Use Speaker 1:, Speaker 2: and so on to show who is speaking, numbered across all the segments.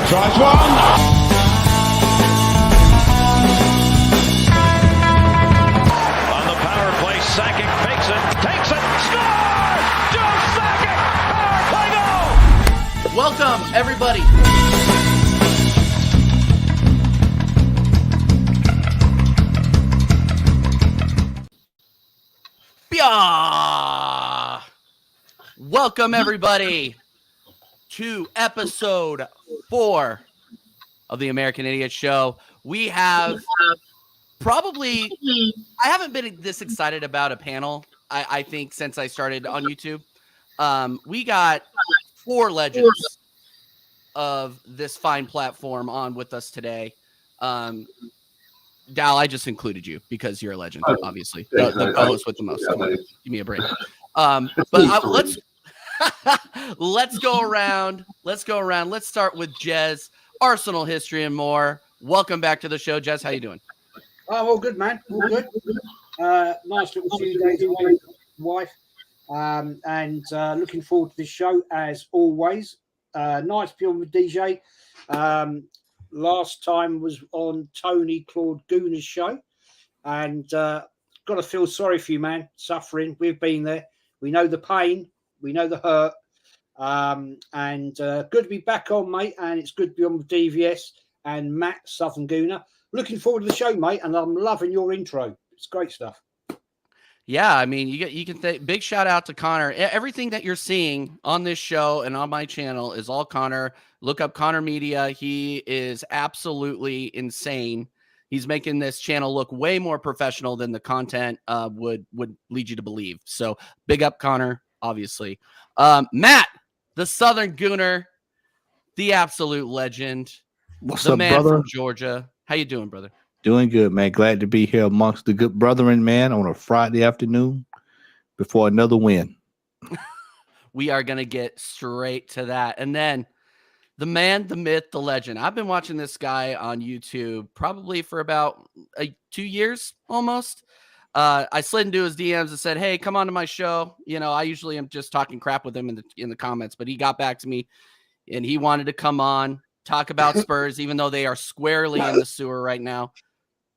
Speaker 1: Tries one.
Speaker 2: On the power play, Sakic fakes it, takes it, scores! Joe Sakic! Power play goal!
Speaker 3: Welcome, everybody. Bia! Welcome, everybody, to episode 4 of the American Idiot Show. We have probably, I haven't been this excited about a panel, I think, since I started on YouTube. We got 4 legends of this fine platform on with us today. Dal, I just included you because you're a legend, obviously. The co-host with the most. Come on, give me a break. Let's go around. Let's start with Jez, Arsenal history and more. Welcome back to the show, Jez. How you doing?
Speaker 4: Oh, all good, man. All good. Nice little few days away with wife. And looking forward to this show as always. Nice to be on with DJ. Last time was on Tony Claude Gooner's show. And got to feel sorry for you, man. Suffering. We've been there. We know the pain. We know the hurt. And good to be back on, mate. And it's good to be on with DVS and Matt Southern Gooner. Looking forward to the show, mate. And I'm loving your intro. It's great stuff.
Speaker 3: Yeah, I mean, you can big shout out to Connor. Everything that you're seeing on this show and on my channel is all Connor. Look up Connor Media. He is absolutely insane. He's making this channel look way more professional than the content would lead you to believe. So big up Connor, obviously. Matt, the Southern Gooner, the absolute legend.
Speaker 5: What's
Speaker 3: the
Speaker 5: up,
Speaker 3: man
Speaker 5: brother?
Speaker 3: From Georgia. How you doing, brother?
Speaker 5: Doing good, man. Glad to be here amongst the good brethren, man, on a Friday afternoon before another win.
Speaker 3: We are going to get straight to that. And then the man, the myth, the legend. I've been watching this guy on YouTube probably for about 2 years almost. I slid into his DMs and said, hey, come on to my show. You know, I usually am just talking crap with him in the comments, but he got back to me and he wanted to come on, talk about Spurs, even though they are squarely in the sewer right now.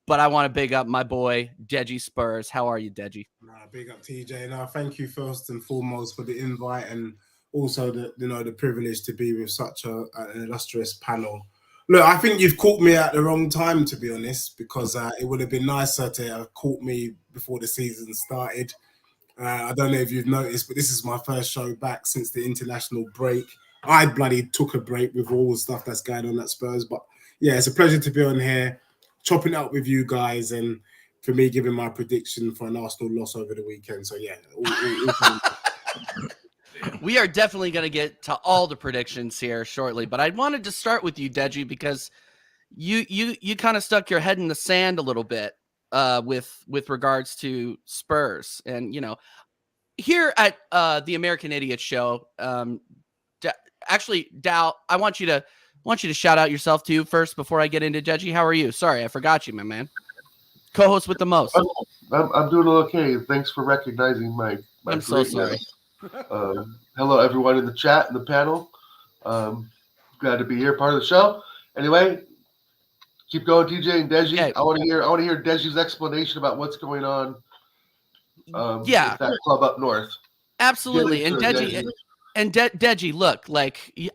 Speaker 3: But I want to big up my boy, Deji Spurs. How are you, Deji?
Speaker 6: Big up TJ. Now, thank you first and foremost for the invite and also the privilege to be with such an illustrious panel. Look, I think you've caught me at the wrong time, to be honest, because it would have been nicer to have caught me before the season started. I don't know if you've noticed, but this is my first show back since the international break. I bloody took a break with all the stuff that's going on at Spurs. But yeah, it's a pleasure to be on here, chopping it up with you guys, and for me giving my prediction for an Arsenal loss over the weekend. So yeah,
Speaker 3: we are definitely going to get to all the predictions here shortly, but I wanted to start with you, Deji, because you kind of stuck your head in the sand a little bit with regards to Spurs, and you know, here at the American Idiot Show, actually, Dal, I want you to shout out yourself too first before I get into Deji. How are you? Sorry, I forgot you, my man. Co-host with the most.
Speaker 7: I'm doing okay. Thanks for recognizing my
Speaker 3: I'm so sorry.
Speaker 7: Hello, everyone in the chat and the panel. Glad to be here, part of the show. Anyway, keep going, TJ and Deji.
Speaker 3: Okay.
Speaker 7: I want to hear Deji's explanation about what's going on. With that club up north.
Speaker 3: Absolutely, and Deji, look, like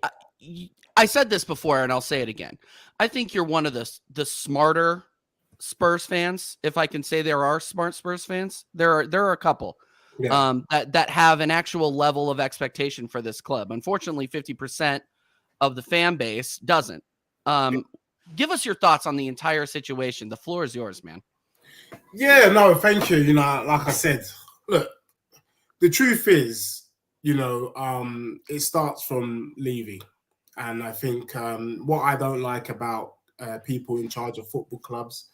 Speaker 3: I said this before, and I'll say it again. I think you're one of the smarter Spurs fans, if I can say there are smart Spurs fans. There are a couple. Yeah. That have an actual level of expectation for this club. Unfortunately, 50% of the fan base doesn't. Give us your thoughts on the entire situation. The floor is yours, man.
Speaker 6: Yeah, no, thank you. You know, like I said, look, the truth is, it starts from Levy. And I think what I don't like about people in charge of football clubs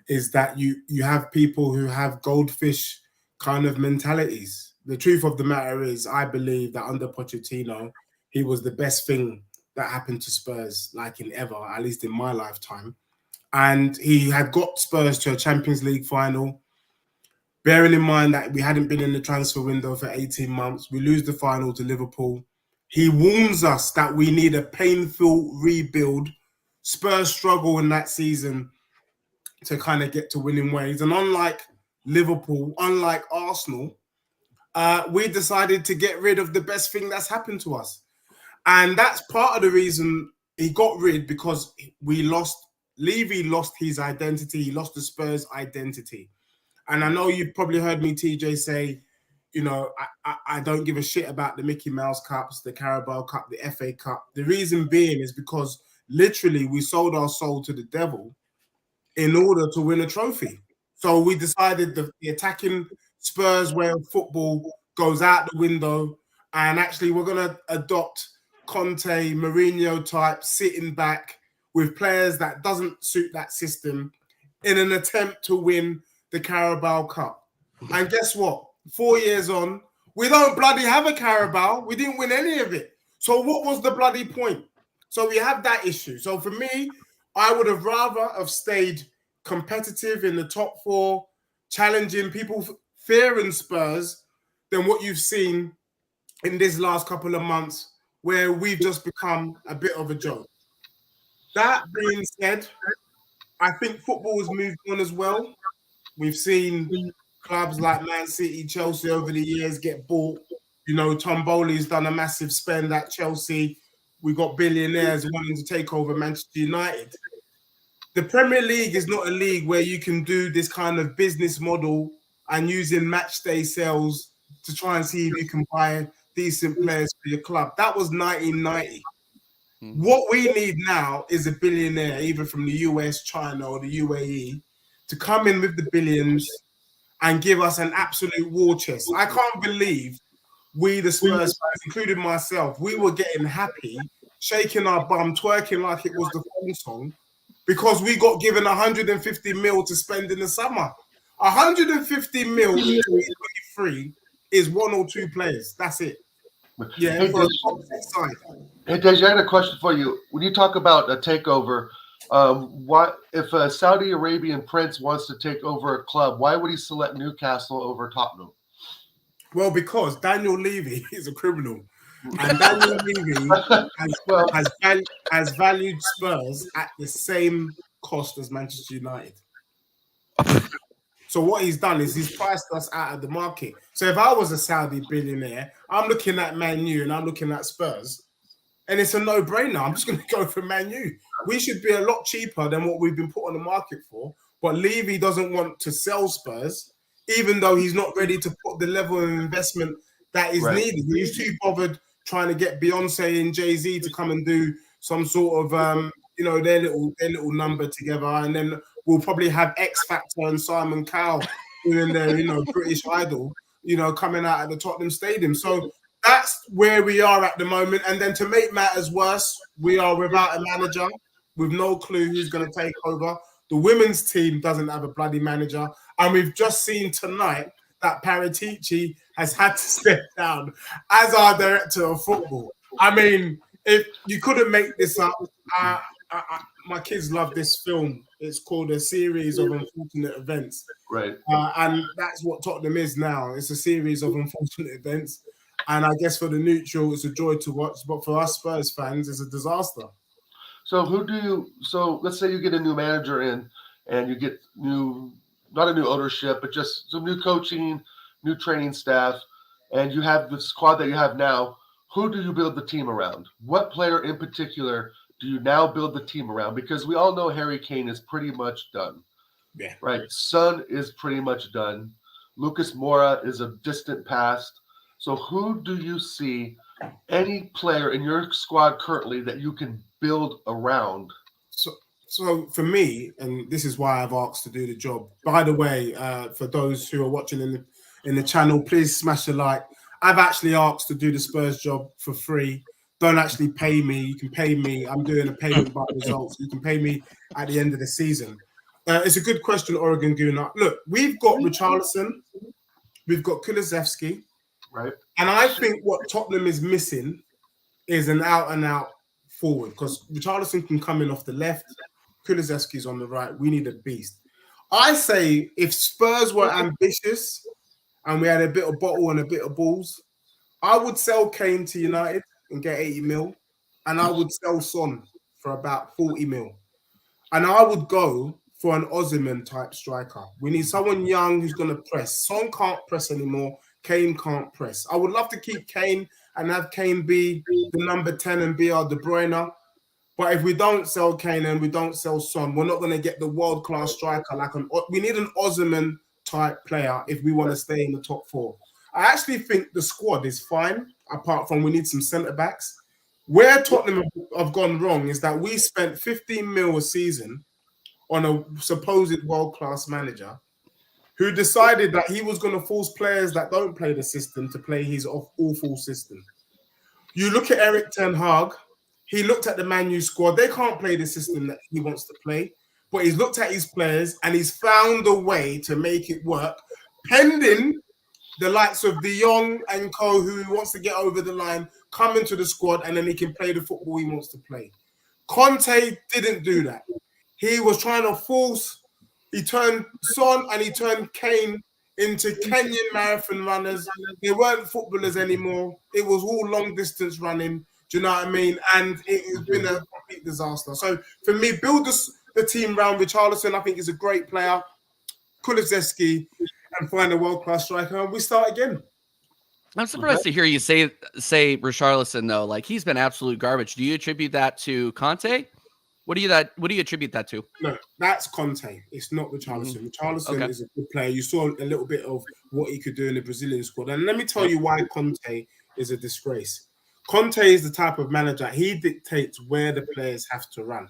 Speaker 6: is that you have people who have goldfish kind of mentalities. The truth of the matter is, I believe that under Pochettino, he was the best thing that happened to Spurs, like in ever, at least in my lifetime. And he had got Spurs to a Champions League final. Bearing in mind that we hadn't been in the transfer window for 18 months, we lose the final to Liverpool. He warns us that we need a painful rebuild. Spurs struggle in that season to kind of get to winning ways. And unlike Liverpool, unlike Arsenal, we decided to get rid of the best thing that's happened to us. And that's part of the reason he got rid, because Levy lost his identity. He lost the Spurs identity. And I know you've probably heard me, TJ, say, you know, I don't give a shit about the Mickey Mouse Cups, the Carabao Cup, the FA Cup. The reason being is because literally we sold our soul to the devil in order to win a trophy. So we decided the attacking Spurs way of football goes out the window, and actually we're going to adopt Conte, Mourinho type, sitting back with players that doesn't suit that system in an attempt to win the Carabao Cup. And guess what? 4 years on, we don't bloody have a Carabao. We didn't win any of it. So what was the bloody point? So we have that issue. So for me, I would have rather have stayed competitive in the top four, challenging people, fearing Spurs, than what you've seen in this last couple of months, where we've just become a bit of a joke. That being said, I think football has moved on as well. We've seen clubs like Man City, Chelsea over the years get bought. You know, Tom Bowley's done a massive spend at Chelsea. We got billionaires wanting to take over Manchester United. The Premier League is not a league where you can do this kind of business model and using match day sales to try and see if you can buy decent players for your club. That was 1990. What we need now is a billionaire, either from the US, China, or the UAE, to come in with the billions and give us an absolute war chest. I can't believe we, the Spurs fans, including myself, we were getting happy, shaking our bum, twerking like it was the theme song, because we got given 150 mil to spend in the summer. 150 mil in 2023 is one or two players. That's it. Yeah,
Speaker 7: Hey,
Speaker 6: for a top six side.
Speaker 7: Hey, Dej, I had a question for you. When you talk about a takeover, what if a Saudi Arabian prince wants to take over a club? Why would he select Newcastle over Tottenham?
Speaker 6: Well, because Daniel Levy is a criminal, and Daniel Levy has valued Spurs at the same cost as Manchester United. So what he's done is he's priced us out of the market. So if I was a Saudi billionaire, I'm looking at Man U and I'm looking at Spurs, and it's a no-brainer. I'm just going to go for Man U. We should be a lot cheaper than what we've been put on the market for. But Levy doesn't want to sell Spurs, even though he's not ready to put the level of investment that is needed. He's too bothered trying to get Beyonce and Jay-Z to come and do some sort of, their little number together, and then we'll probably have X Factor and Simon Cowell doing their, British Idol, coming out at the Tottenham Stadium. So that's where we are at the moment. And then to make matters worse, we are without a manager, with no clue who's going to take over. The women's team doesn't have a bloody manager. And we've just seen tonight that Paratici has had to step down as our director of football. I mean, if you couldn't make this up, my kids love this film. It's called A Series of Unfortunate Events.
Speaker 7: Right.
Speaker 6: And that's what Tottenham is now. It's a series of unfortunate events. And I guess for the neutral, it's a joy to watch. But for us Spurs fans, it's a disaster.
Speaker 7: So let's say you get a new manager in and you get not a new ownership, but just some new coaching, new training staff, and you have the squad that you have now. Who do you build the team around? What player in particular do you now build the team around? Because we all know Harry Kane is pretty much done.
Speaker 6: Yeah.
Speaker 7: Right. Son is pretty much done. Lucas Moura is a distant past. So who do you see, any player in your squad currently, that you can build around?
Speaker 6: So for me, and this is why I've asked to do the job. By the way, for those who are watching in the channel, please smash a like. I've actually asked to do the Spurs job for free. Don't actually pay me. You can pay me. I'm doing a payment by results. You can pay me at the end of the season. It's a good question, Oregon Gooner. Look, we've got Richarlison. We've got Kulusevski.
Speaker 7: Right.
Speaker 6: And I think what Tottenham is missing is an out-and-out forward, because Richarlison can come in off the left. Kulusevski's on the right. We need a beast. I say if Spurs were ambitious and we had a bit of bottle and a bit of balls, I would sell Kane to United and get 80 mil, and I would sell Son for about 40 mil. And I would go for an Osimhen type striker. We need someone young who's going to press. Son can't press anymore. Kane can't press. I would love to keep Kane and have Kane be the number 10 and be our De Bruyne. But if we don't sell Kane and we don't sell Son, we're not going to get the world-class striker. We need an Osimhen type player if we want to stay in the top 4. I actually think the squad is fine, apart from we need some centre-backs. Where Tottenham have gone wrong is that we spent 15 mil a season on a supposed world-class manager who decided that he was going to force players that don't play the system to play his awful system. You look at Eric Ten Hag, he looked at the Man U squad. They can't play the system that he wants to play, but he's looked at his players and he's found a way to make it work, pending the likes of De Jong and co, who wants to get over the line, come into the squad, and then he can play the football he wants to play. Conte didn't do that. He was trying to force. He turned Son and he turned Kane into Kenyan marathon runners. They weren't footballers anymore. It was all long distance running. Do you know what I mean? And it's been a complete disaster. So for me, build the team around Richarlison. I think he's a great player. Kulusevski, and find a world-class striker, and we start again.
Speaker 3: I'm surprised to hear you say Richarlison though. Like, he's been absolute garbage. Do you attribute that to Conte? What do you attribute that to?
Speaker 6: No, that's Conte. It's not Richarlison. Richarlison is a good player. You saw a little bit of what he could do in the Brazilian squad. And let me tell you why Conte is a disgrace. Conte is the type of manager, he dictates where the players have to run.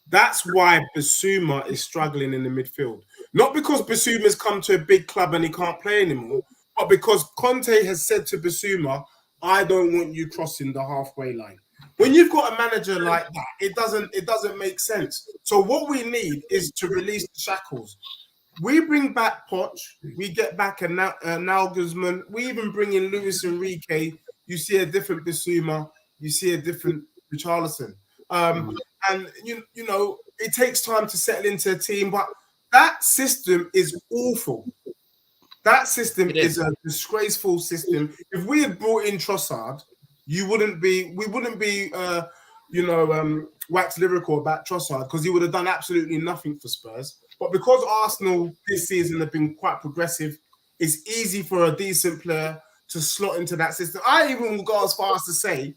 Speaker 6: That's why Bissouma is struggling in the midfield. Not because Bissouma's come to a big club and he can't play anymore, but because Conte has said to Bissouma, I don't want you crossing the halfway line. When you've got a manager like that, it doesn't make sense. So what we need is to release the shackles. We bring back Poch, we get back a Nagelsmann, we even bring in Luis Enrique. You see a different Bissouma, you see a different Richarlison. And you know, it takes time to settle into a team, but that system is awful. That system is a disgraceful system. If we had brought in Trossard, we wouldn't be wax lyrical about Trossard, because he would have done absolutely nothing for Spurs. But because Arsenal this season have been quite progressive, it's easy for a decent player to slot into that system. I even will go as far as to say,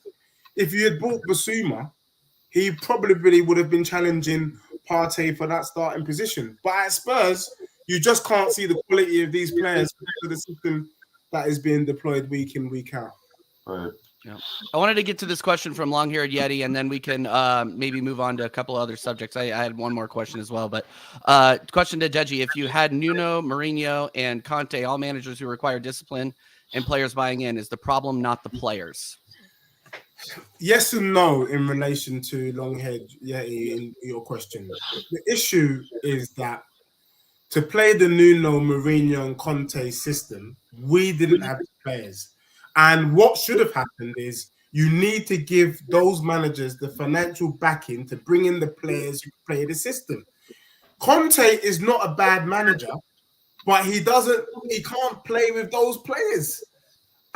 Speaker 6: if you had brought Bissouma, he probably would have been challenging Partey for that starting position. But at Spurs, you just can't see the quality of these players because of the system that is being deployed week in, week out.
Speaker 7: Right.
Speaker 3: Yeah. I wanted to get to this question from Long-Haired Yeti, and then we can maybe move on to a couple other subjects. I had one more question as well, but question to Deji: if you had Nuno, Mourinho, and Conte, all managers who require discipline and players buying in, is the problem not the players?
Speaker 6: Yes and no in relation to Long-Haired Yeti in your question. The issue is that to play the Nuno, Mourinho, and Conte system, we didn't have the players. And what should have happened is you need to give those managers the financial backing to bring in the players who play the system. Conte is not a bad manager, but he can't play with those players.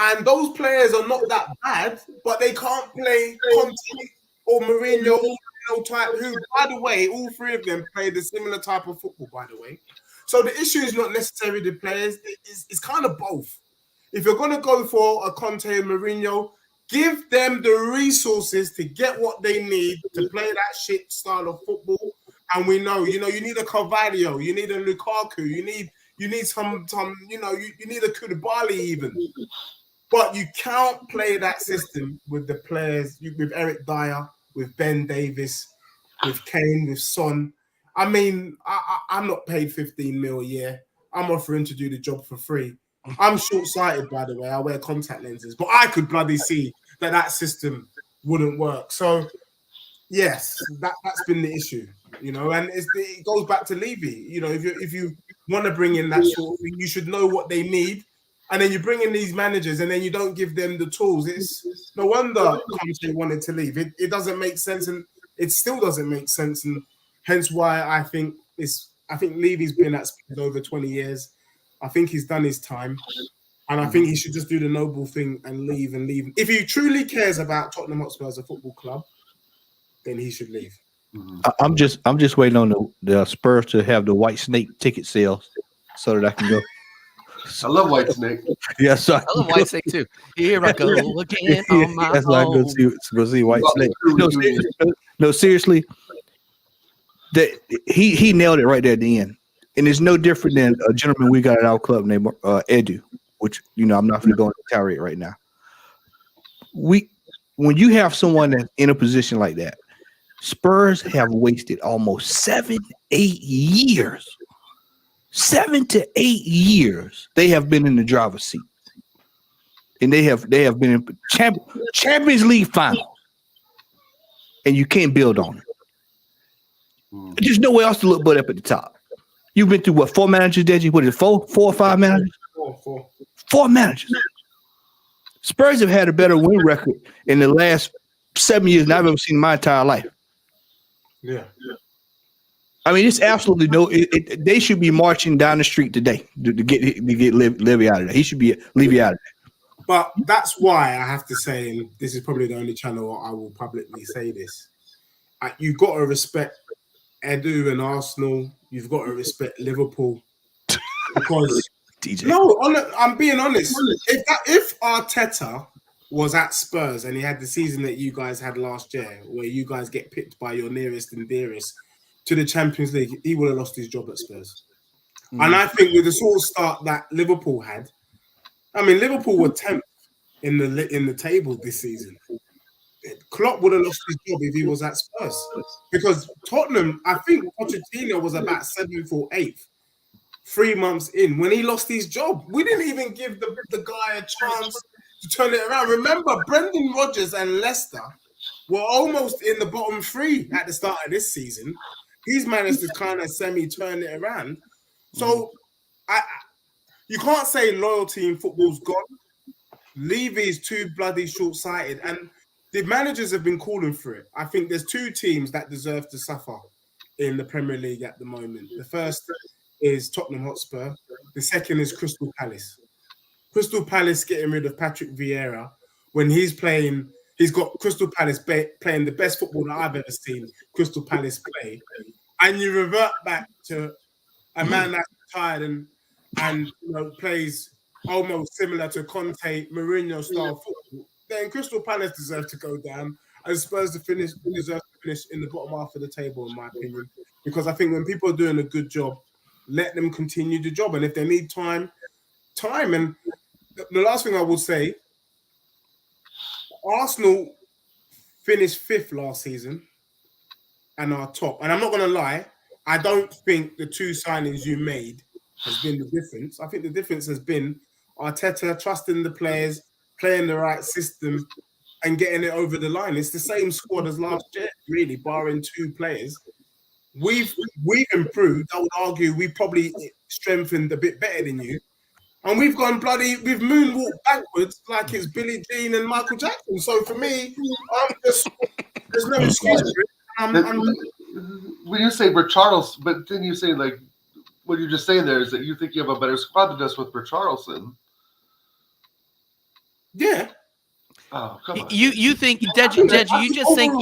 Speaker 6: And those players are not that bad, but they can't play Conte or Mourinho type, who, by the way, all three of them played a similar type of football, by the way. So the issue is not necessarily the players, it's kind of both. If you're going to go for a Conte and Mourinho, give them the resources to get what they need to play that shit style of football. And we know, you need a Carvalho, you need a Lukaku, you need some, you need a Koulibaly even. But you can't play that system with the players, with Eric Dyer, with Ben Davis, with Kane, with Son. I mean, I'm not paid 15 mil a year. I'm offering to do the job for free. I'm short-sighted, by the way. I wear contact lenses, but I could bloody see that system wouldn't work. So, yes, that's been the issue, and it goes back to Levy. If you want to bring in that sort of thing, you should know what they need. And then you bring in these managers and then you don't give them the tools. It's no wonder Conte wanted to leave. It doesn't make sense, and it still doesn't make sense. And hence why I think Levy's been at Spurs over 20 years. I think he's done his time. And I think he should just do the noble thing and leave. If he truly cares about Tottenham Hotspur as a football club, then he should leave.
Speaker 5: I'm just waiting on the Spurs to have the White Snake ticket sales so that I can go.
Speaker 7: I love White Snake.
Speaker 5: Yeah, so
Speaker 3: I love White Snake too. Here I go again on my
Speaker 5: that's why I
Speaker 3: own.
Speaker 5: go see White Snake. No, seriously, that he nailed it right there at the end, and it's no different than a gentleman we got at our club named Edu, which I'm not going to go into tirade right now. When you have someone that's in a position like that, Spurs have wasted almost 7-8 years. 7 to 8 years they have been in the driver's seat, and they have been in Champions League finals, and you can't build on it. There's nowhere else to look but up at the top. You've been through what, 4 managers, Deji? What is it, 4 or 5 managers? 4 managers. Spurs have had a better win record in the last 7 years than I've ever seen in my entire life.
Speaker 6: Yeah.
Speaker 5: I mean, it's absolutely they should be marching down the street today to get Levy out of there. He should be Levy out of there.
Speaker 6: But that's why I have to say, and this is probably the only channel I will publicly say this, you've got to respect Edu and Arsenal. You've got to respect Liverpool. Because,
Speaker 5: DJ.
Speaker 6: No, I'm being honest. If Arteta was at Spurs and he had the season that you guys had last year, where you guys get picked by your nearest and dearest to the Champions League, he would have lost his job at Spurs. And I think with the sort of start that Liverpool had, I mean, Liverpool were 10th in the table this season. Klopp would have lost his job if he was at Spurs, because Tottenham, I think Pochettino was about 7th or 8th 3 months in when he lost his job. We didn't even give the guy a chance to turn it around. Remember, Brendan Rodgers and Leicester were almost in the bottom 3 at the start of this season. He's managed to kind of semi-turn it around. So you can't say loyalty in football's gone. Levy's too bloody short-sighted. And the managers have been calling for it. I think there's 2 teams that deserve to suffer in the Premier League at the moment. The first is Tottenham Hotspur. The second is Crystal Palace. Crystal Palace getting rid of Patrick Vieira when he's playing. He's got Crystal Palace playing the best football that I've ever seen Crystal Palace play. And you revert back to a man that's retired and plays almost similar to Conte, Mourinho style football. Then Crystal Palace deserve to go down, and Spurs deserve to finish in the bottom half of the table, in my opinion. Because I think when people are doing a good job, let them continue the job. And if they need time. And the last thing I will say, Arsenal finished 5th last season and are top. And I'm not going to lie, I don't think the 2 signings you made has been the difference. I think the difference has been Arteta trusting the players, playing the right system, and getting it over the line. It's the same squad as last year, really, barring 2 players. We've improved. I would argue we probably strengthened a bit better than you. And we've we've moonwalked backwards like it's Billie Jean and Michael Jackson. So for me, there's no excuse for it.
Speaker 7: When you say Richarlison, but then you say, like, what you're just saying there is that you think you have a better squad than us with Richarlison.
Speaker 6: Yeah.
Speaker 7: Oh, come on.
Speaker 3: You think Deji, you just think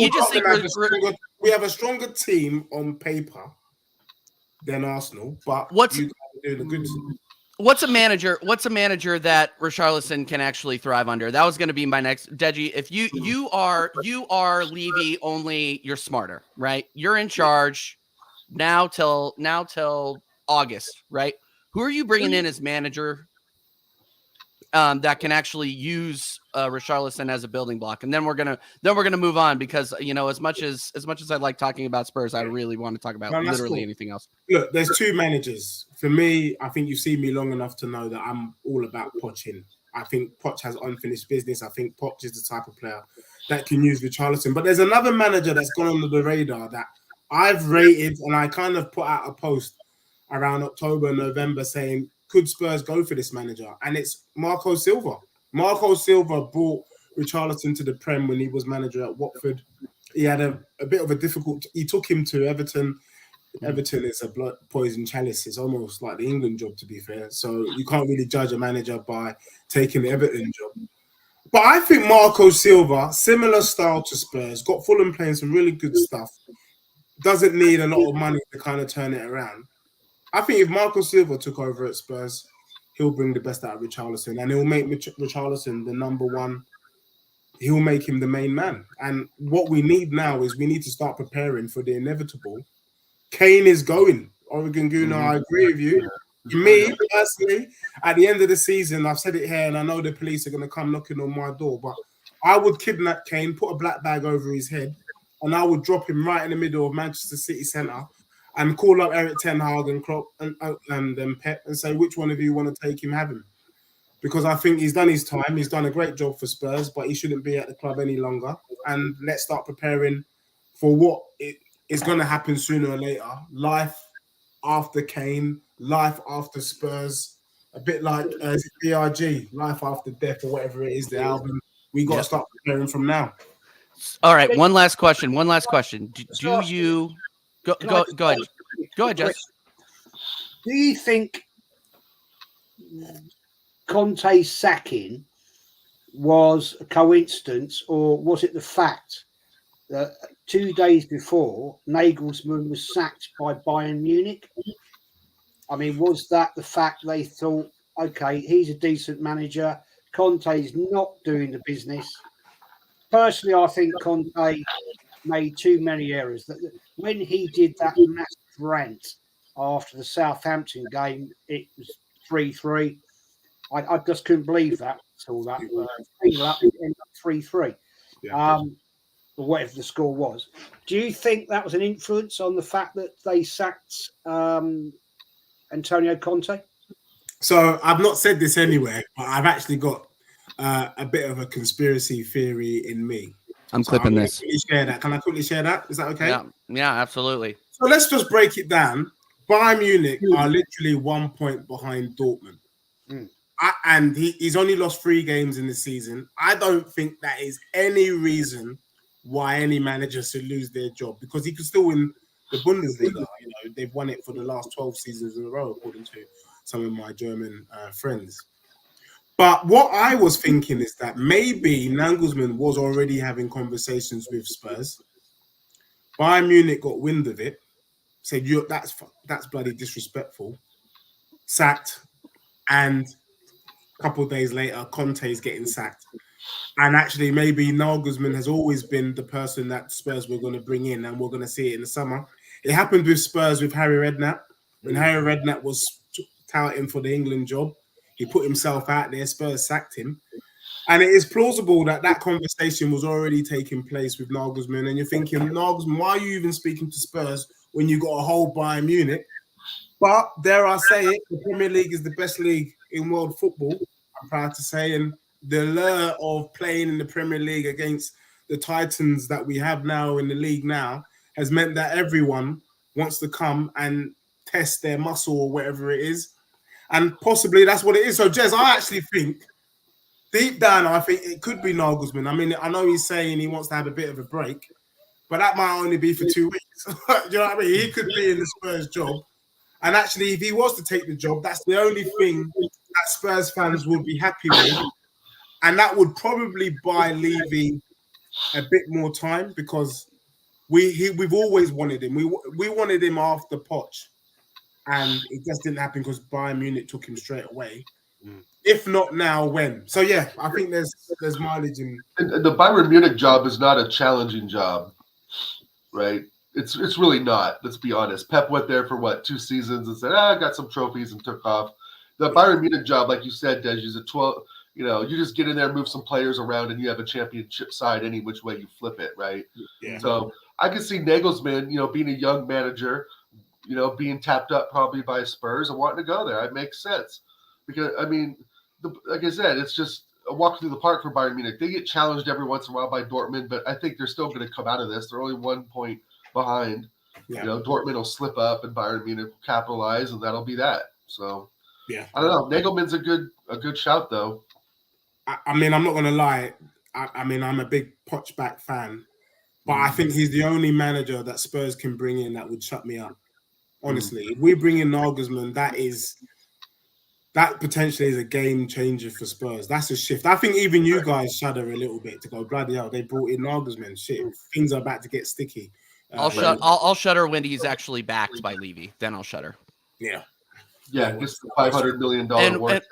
Speaker 6: we have a stronger team on paper than Arsenal, but you doing a good.
Speaker 3: What's a manager that Richarlison can actually thrive under? That was going to be my next. Deji, if you are Levy, only you're smarter, right? You're in charge now till August, right? Who are you bringing in as manager that can actually use Richarlison as a building block? And then we're gonna move on, because as much as I like talking about Spurs, I really want to talk about literally anything else.
Speaker 6: Look, there's 2 managers. For me, I think you've seen me long enough to know that I'm all about Poch. I think Poch has unfinished business. I think Poch is the type of player that can use Richarlison. But there's another manager that's gone under the radar that I've rated, and I kind of put out a post around October, November saying, could Spurs go for this manager? And it's Marco Silva. Marco Silva brought Richarlison to the Prem when he was manager at Watford. He had a bit of a difficult. He took him to Everton. Everton is a blood poison chalice. It's almost like the England job, to be fair. So you can't really judge a manager by taking the Everton job. But I think Marco Silva, similar style to Spurs, got Fulham playing some really good stuff. Doesn't need a lot of money to kind of turn it around. I think if Marco Silva took over at Spurs, he'll bring the best out of Richarlison, and he'll make Richarlison the number one. He'll make him the main man. And what we need now is we need to start preparing for the inevitable. Kane is going. Oregon Gooner, I agree with you. Me, personally, at the end of the season, I've said it here, and I know the police are going to come knocking on my door, but I would kidnap Kane, put a black bag over his head, and I would drop him right in the middle of Manchester City Centre and call up Eric Ten Hag and Klopp and Pep and say, which one of you want to take him, have him? Because I think he's done his time. He's done a great job for Spurs, but he shouldn't be at the club any longer. And let's start preparing for what is going to happen sooner or later. Life after Kane, life after Spurs, a bit like BRG, life after death or whatever it is, the album. We got to start preparing from now.
Speaker 3: All right, one last question. Do you go ahead? Go ahead, Jess.
Speaker 4: Do you think Conte's sacking was a coincidence, or was it the fact that 2 days before Nagelsmann was sacked by Bayern Munich? I mean, was that the fact they thought, okay, he's a decent manager, Conte's not doing the business? Personally, I think Conte made too many errors. When he did that massive rant after the Southampton game, it was 3-3. I just couldn't believe that. All that ended up 3-3, or whatever the score was. Do you think that was an influence on the fact that they sacked Antonio Conte?
Speaker 6: So I've not said this anywhere, but I've actually got a bit of a conspiracy theory in me.
Speaker 3: I'm clipping this.
Speaker 6: Share that. Can I quickly share that? Is that okay?
Speaker 3: Yeah, absolutely.
Speaker 6: So let's just break it down. Bayern Munich are literally 1 point behind Dortmund. And he's only lost 3 games in the season. I don't think that is any reason why any manager should lose their job, because he could still win the Bundesliga. You know, they've won it for the last 12 seasons in a row, according to some of my German friends. But what I was thinking is that maybe Nagelsmann was already having conversations with Spurs. Bayern Munich got wind of it, said, that's bloody disrespectful, sacked, and a couple of days later, Conte is getting sacked. And actually, maybe Nagelsmann has always been the person that Spurs were going to bring in, and we're going to see it in the summer. It happened with Spurs with Harry Redknapp. When Harry Redknapp was touting for the England job, he put himself out there, Spurs sacked him. And it is plausible that that conversation was already taking place with Nagelsmann. And you're thinking, Nagelsmann, why are you even speaking to Spurs when you got a whole Bayern Munich? But dare I say it, the Premier League is the best league in world football, I'm proud to say. And the allure of playing in the Premier League against the Titans that we have now in the league now has meant that everyone wants to come and test their muscle or whatever it is. And possibly that's what it is. So, Jez, I actually think, deep down, I think it could be Nagelsmann. I mean, I know he's saying he wants to have a bit of a break, but that might only be for 2 weeks. Do you know what I mean? He could be in the Spurs job. And actually, if he was to take the job, that's the only thing that Spurs fans would be happy with. And that would probably buy Levy a bit more time, because we've always wanted him. We wanted him after Poch, and it just didn't happen because Bayern Munich took him straight away. If not now, when? So yeah, I think there's mileage in.
Speaker 7: And the Bayern Munich job is not a challenging job, right? It's really not. Let's be honest. Pep went there for 2 seasons and said, I got some trophies and took off. The Bayern Munich job, like you said, Dej, is a 12. You know, you just get in there, move some players around, and you have a championship side any which way you flip it, right?
Speaker 6: Yeah.
Speaker 7: So I can see Nagelsmann, being a young manager, being tapped up probably by Spurs and wanting to go there. It makes sense because I mean, like I said, it's just a walk through the park for Bayern Munich. They get challenged every once in a while by Dortmund, but I think they're still going to come out of this. They're only 1 point behind. Yeah. Dortmund will slip up and Bayern Munich will capitalize, and that'll be that. So
Speaker 6: yeah,
Speaker 7: I don't know. Nagelmann's a good shout though.
Speaker 6: I mean, I'm not going to lie. I mean, I'm a big Pochback fan, but I think he's the only manager that Spurs can bring in that would shut me up. Honestly, if we bring in Nagelsmann, that potentially is a game changer for Spurs. That's a shift. I think even you guys shudder a little bit to go, bloody hell, they brought in Nagelsmann. Shit, things are about to get sticky.
Speaker 3: I'll shudder when he's actually backed by Levy. Then I'll shudder.
Speaker 6: Yeah.
Speaker 7: Yeah, just the $500 million war chest.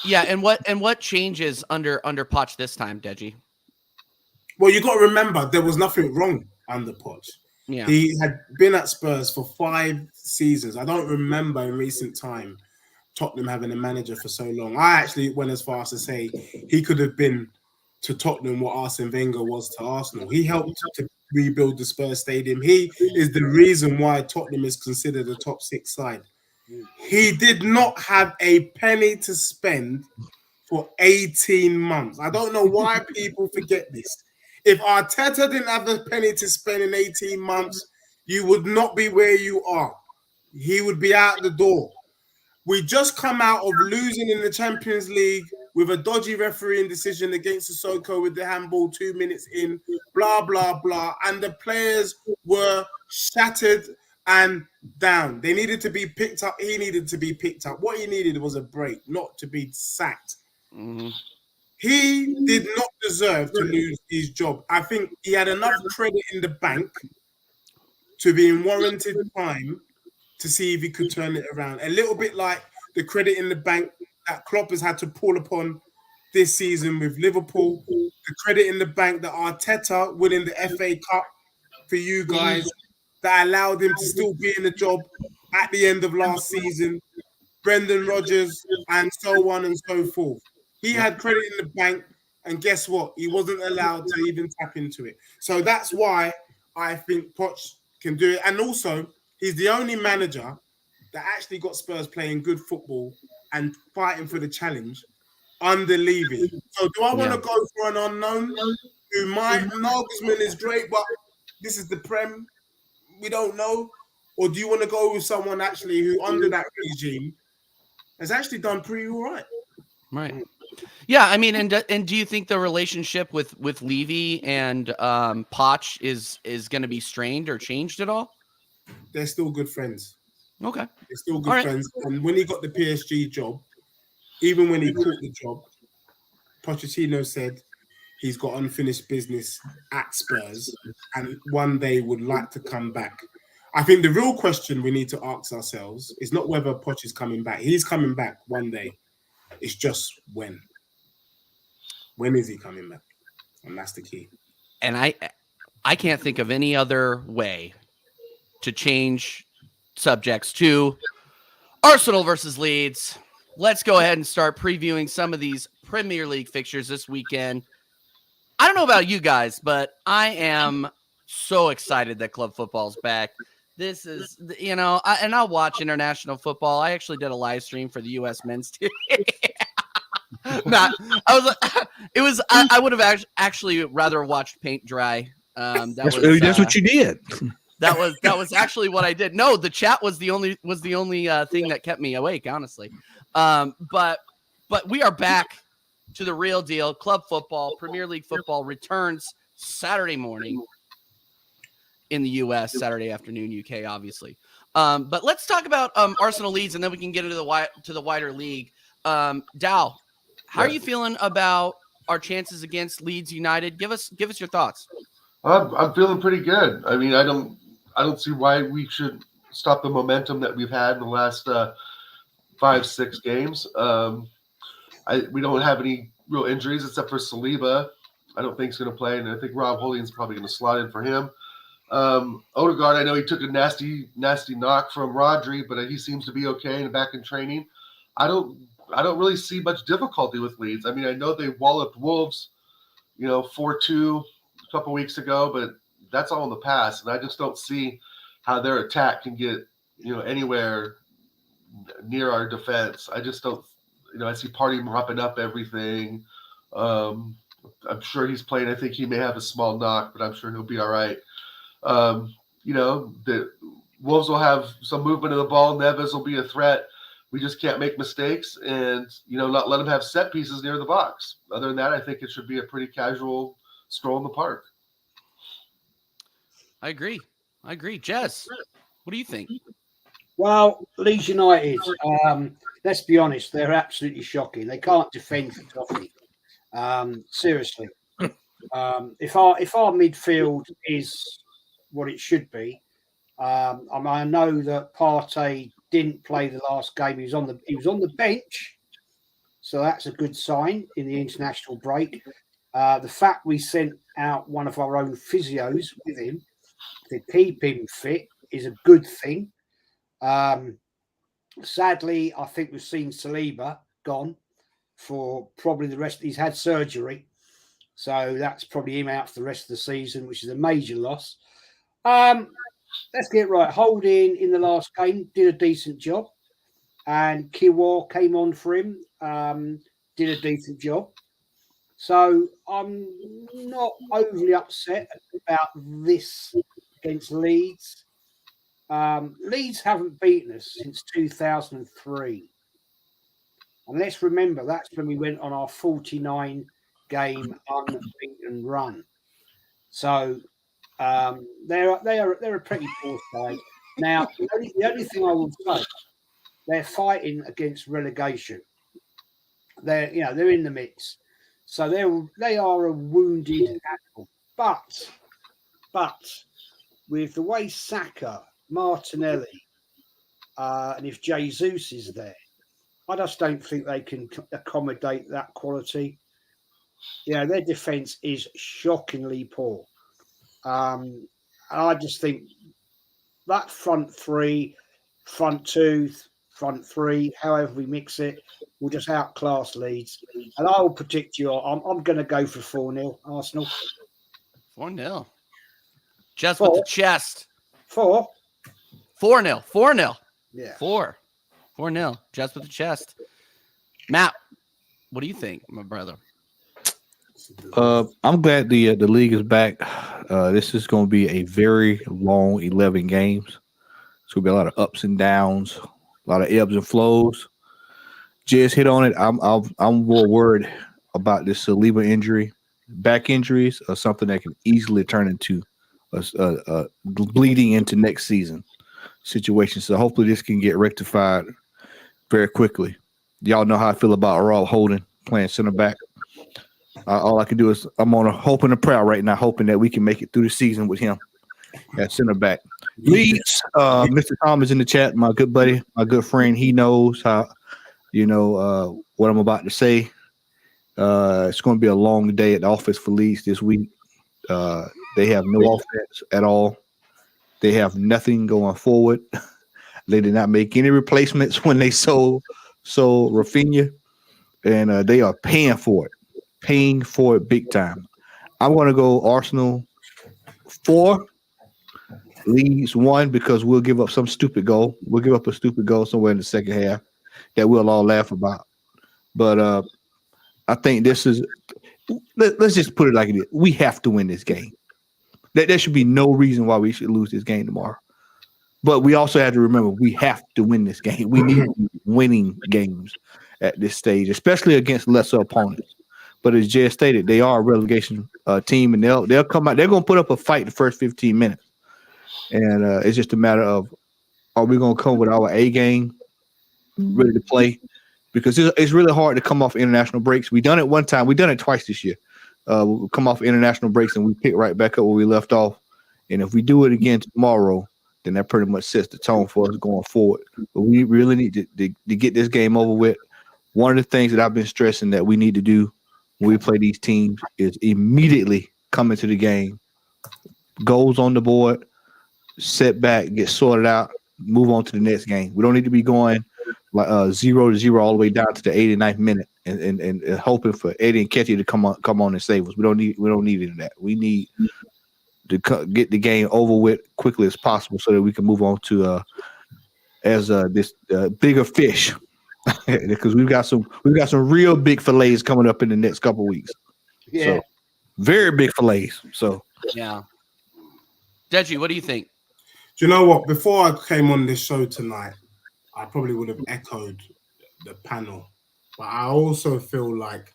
Speaker 3: Yeah, and what changes under Poch this time, Deji?
Speaker 6: Well, you got to remember there was nothing wrong under Poch.
Speaker 3: Yeah.
Speaker 6: He had been at Spurs for 5 seasons. I don't remember in recent time Tottenham having a manager for so long. I actually went as far as to say he could have been to Tottenham what Arsene Wenger was to Arsenal. He helped to rebuild the Spurs stadium. He is the reason why Tottenham is considered a top 6 side. He did not have a penny to spend for 18 months. I don't know why people forget this. If Arteta didn't have a penny to spend in 18 months, you would not be where you are. He would be out the door. We just come out of losing in the Champions League with a dodgy refereeing decision against Sissoko with the handball 2 minutes in, blah, blah, blah. And the players were shattered and down. They needed to be picked up. He needed to be picked up. What he needed was a break, not to be sacked.
Speaker 3: Mm-hmm.
Speaker 6: He did not deserve to lose his job. I think he had enough credit in the bank to be in warranted time to see if he could turn it around. A little bit like the credit in the bank that Klopp has had to pull upon this season with Liverpool. The credit in the bank that Arteta winning the FA Cup for you guys that allowed him to still be in the job at the end of last season. Brendan Rodgers and so on and so forth. He had credit in the bank, and guess what? He wasn't allowed to even tap into it. So that's why I think Poch can do it. And also, he's the only manager that actually got Spurs playing good football and fighting for the challenge under Levy. So do I want to go for an unknown who might, Nagelsmann is great, but this is the Prem, we don't know? Or do you want to go with someone actually who under that regime has actually done pretty all right?
Speaker 3: Right. Yeah, I mean, and do you think the relationship with Levy and Poch is going to be strained or changed at all?
Speaker 6: They're still good friends.
Speaker 3: Okay.
Speaker 6: They're still good friends. And when he got the PSG job, even when he caught the job, Pochettino said he's got unfinished business at Spurs and one day would like to come back. I think the real question we need to ask ourselves is not whether Poch is coming back. He's coming back one day. It's just when. When is he coming back? And that's the key.
Speaker 3: And I can't think of any other way to change subjects to Arsenal versus Leeds. Let's go ahead and start previewing some of these Premier League fixtures this weekend. I don't know about you guys, but I am so excited that club football's back. This is, and I'll watch international football. I actually did a live stream for the U.S. men's team. I would have actually rather watched paint dry.
Speaker 5: That's what you did.
Speaker 3: That was actually what I did. No, the chat was the only thing that kept me awake, honestly. But we are back to the real deal. Club football, Premier League football returns Saturday morning in the U.S., Saturday afternoon, UK, obviously. But let's talk about Arsenal Leeds, and then we can get into the wider league. Dow, how are you feeling about our chances against Leeds United? Give us your thoughts.
Speaker 7: I'm feeling pretty good. I mean, I don't see why we should stop the momentum that we've had in the last 5-6 games. We don't have any real injuries except for Saliba. I don't think he's going to play, and I think Rob Holding's probably going to slot in for him. Odegaard, I know he took a nasty knock from Rodri, but he seems to be okay and back in training. I don't really see much difficulty with Leeds. I mean, I know they walloped Wolves, 4-2 a couple weeks ago, but that's all in the past, and I just don't see how their attack can get anywhere near our defense. I just don't. I see Partey mopping up everything. I'm sure he's playing. I think he may have a small knock, but I'm sure he'll be all right. The Wolves will have some movement of the ball. Neves will be a threat. We just can't make mistakes and, not let them have set pieces near the box. Other than that, I think it should be a pretty casual stroll in the park.
Speaker 3: I agree. Jez, what do you think?
Speaker 4: Well, Leeds United, let's be honest, they're absolutely shocking. They can't defend for toffee. Seriously. If our midfield is what it should be, I know that Partey didn't play the last game. He was on the bench, so that's a good sign in the international break. The fact we sent out one of our own physios with him to keep him fit is a good thing. Sadly, I think we've seen Saliba gone for probably the rest. He's had surgery, so that's probably him out for the rest of the season, which is a major loss. Let's get right. Holding in the last game did a decent job, and Kiwar came on for him, did a decent job. So I'm not overly upset about this against Leeds. Leeds haven't beaten us since 2003. And let's remember, that's when we went on our 49 game unbeaten run. So they're a pretty poor side. Now, the only thing I will say, they're fighting against relegation. They're in the mix. So they are a wounded animal. But with the way Saka, Martinelli, and if Jesus is there, I just don't think they can accommodate that quality. Their defence is shockingly poor. And I just think that front three, front two, front three, however we mix it, will just outclass Leeds. And I will predict you. I'm going to go for 4-0 Arsenal.
Speaker 3: 4-0. Just with the chest.
Speaker 4: 4-0.
Speaker 3: 4-0.
Speaker 4: Yeah.
Speaker 3: 4-0. Just with the chest. Matt, what do you think, my brother?
Speaker 5: I'm glad the league is back. This is going to be a very long 11 games. It's going to be a lot of ups and downs, a lot of ebbs and flows. Just hit on it. I'm more worried about this Saliba injury. Back injuries are something that can easily turn into a bleeding into next season situation. So hopefully this can get rectified very quickly. Y'all know how I feel about Rob Holding playing center back. All I can do is I'm on a hope and a prayer right now, hoping that we can make it through the season with him at center back. Leeds, Mr. Tom is in the chat, my good buddy, my good friend. He knows how, what I'm about to say. It's going to be a long day at the office for Leeds this week. They have no offense at all. They have nothing going forward. They did not make any replacements when they sold Rafinha, and they are paying for it big time. I'm going to go Arsenal 4, Leeds 1, because we'll give up some stupid goal. We'll give up a stupid goal somewhere in the second half that we'll all laugh about. But I think this is – let's just put it like it is. We have to win this game. There should be no reason why we should lose this game tomorrow. But we also have to remember we have to win this game. We need winning games at this stage, especially against lesser opponents. But as Jay stated, they are a relegation team, and they'll come out. They're going to put up a fight the first 15 minutes. And it's just a matter of, are we going to come with our A game ready to play? Because it's really hard to come off international breaks. We done it one time. We've done it twice this year. We come off international breaks and we pick right back up where we left off. And if we do it again tomorrow, then that pretty much sets the tone for us going forward. But we really need to get this game over with. One of the things that I've been stressing that we need to do when we play these teams is immediately come into the game, goals on the board, set back, get sorted out, move on to the next game. We don't need to be going like 0-0 all the way down to the 89th minute and hoping for Eddie and Ketty to come on and save us. We don't need any of that. We need to get the game over with quickly as possible so that we can move on to this bigger fish. Because we've got some real big fillets coming up in the next couple of weeks.
Speaker 4: Yeah.
Speaker 5: So, very big fillets. So
Speaker 3: yeah. Deji, what do you think?
Speaker 6: Do you know what? Before I came on this show tonight, I probably would have echoed the panel. But I also feel like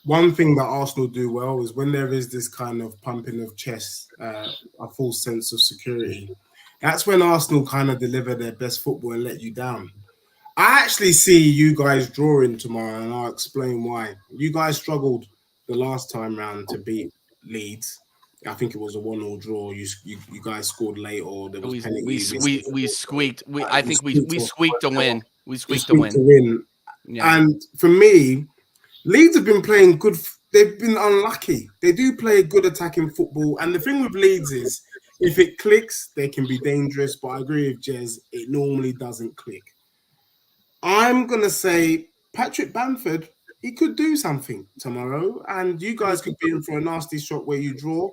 Speaker 6: one thing that Arsenal do well is when there is this kind of pumping of chest, a full sense of security, That's when Arsenal kind of deliver their best football and let you down. I actually see you guys drawing tomorrow, and I'll explain why. You guys struggled the last time round to beat Leeds. I think it was a 1-1 draw. You guys scored late, or there was penalty.
Speaker 3: We squeaked. I think we squeaked a win. We squeaked a
Speaker 6: to
Speaker 3: win.
Speaker 6: win.
Speaker 3: Yeah.
Speaker 6: And for me, Leeds have been playing good. They've been unlucky. They do play good attacking football. And the thing with Leeds is, if it clicks, they can be dangerous. But I agree with Jez, it normally doesn't click. I'm going to say Patrick Bamford, he could do something tomorrow. And you guys could be in for a nasty shot where you draw.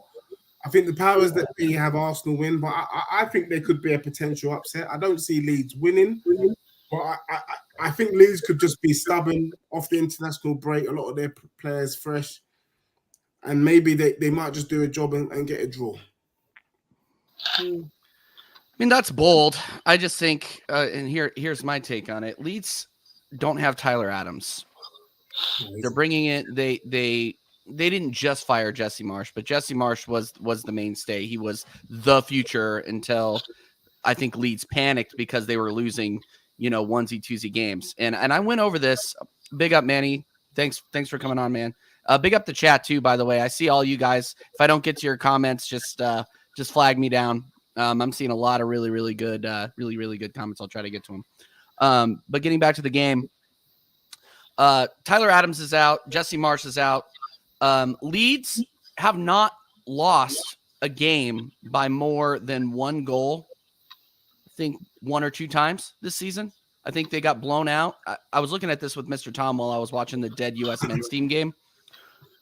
Speaker 6: I think the powers that be have Arsenal win. But I think there could be a potential upset. I don't see Leeds winning. But I think Leeds could just be stubborn off the international break. A lot of their players fresh. And maybe they might just do a job and get a draw.
Speaker 3: I mean, that's bold. I just think, and here's my take on it. Leeds don't have Tyler Adams. They're bringing it. They didn't just fire Jesse Marsh, but Jesse Marsh was the mainstay. He was the future until I think Leeds panicked because they were losing, onesie twosie games. And I went over this. Big up, Manny. Thanks for coming on, man. Big up the chat too, by the way. I see all you guys. If I don't get to your comments, just flag me down. I'm seeing a lot of really, really good, really good comments. I'll try to get to them. But getting back to the game, Tyler Adams is out. Jesse Marsh is out. Leeds have not lost a game by more than one goal. I think 1 or 2 times this season. I think they got blown out. I was looking at this with Mr. Tom while I was watching the dead U.S. men's team game.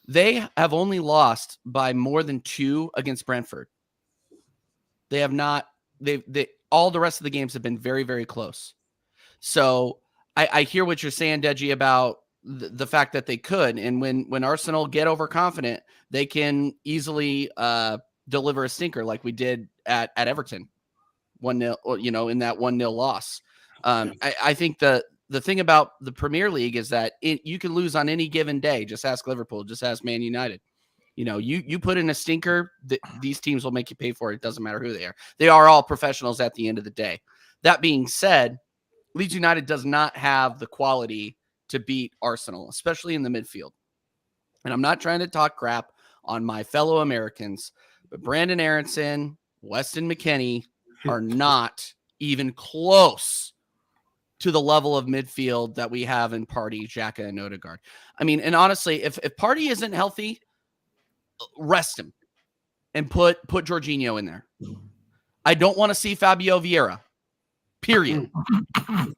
Speaker 3: They have only lost by more than 2 against Brentford. They have not. They all the rest of the games have been very, very close. So I hear what you're saying, Deji, about the fact that they could. And when Arsenal get overconfident, they can easily deliver a stinker like we did at Everton, 1-0. In that 1-0 loss. I think the thing about the Premier League is that you can lose on any given day. Just ask Liverpool. Just ask Man United. You put in a stinker, these teams will make you pay for it. It doesn't matter who they are. They are all professionals at the end of the day. That being said, Leeds United does not have the quality to beat Arsenal, especially in the midfield. And I'm not trying to talk crap on my fellow Americans, but Brandon Aronson, Weston McKennie are not even close to the level of midfield that we have in Partey, Xhaka, and Odegaard. I mean, and honestly, if Partey isn't healthy, rest him and put Jorginho in there. I don't want to see Fabio Vieira. Period.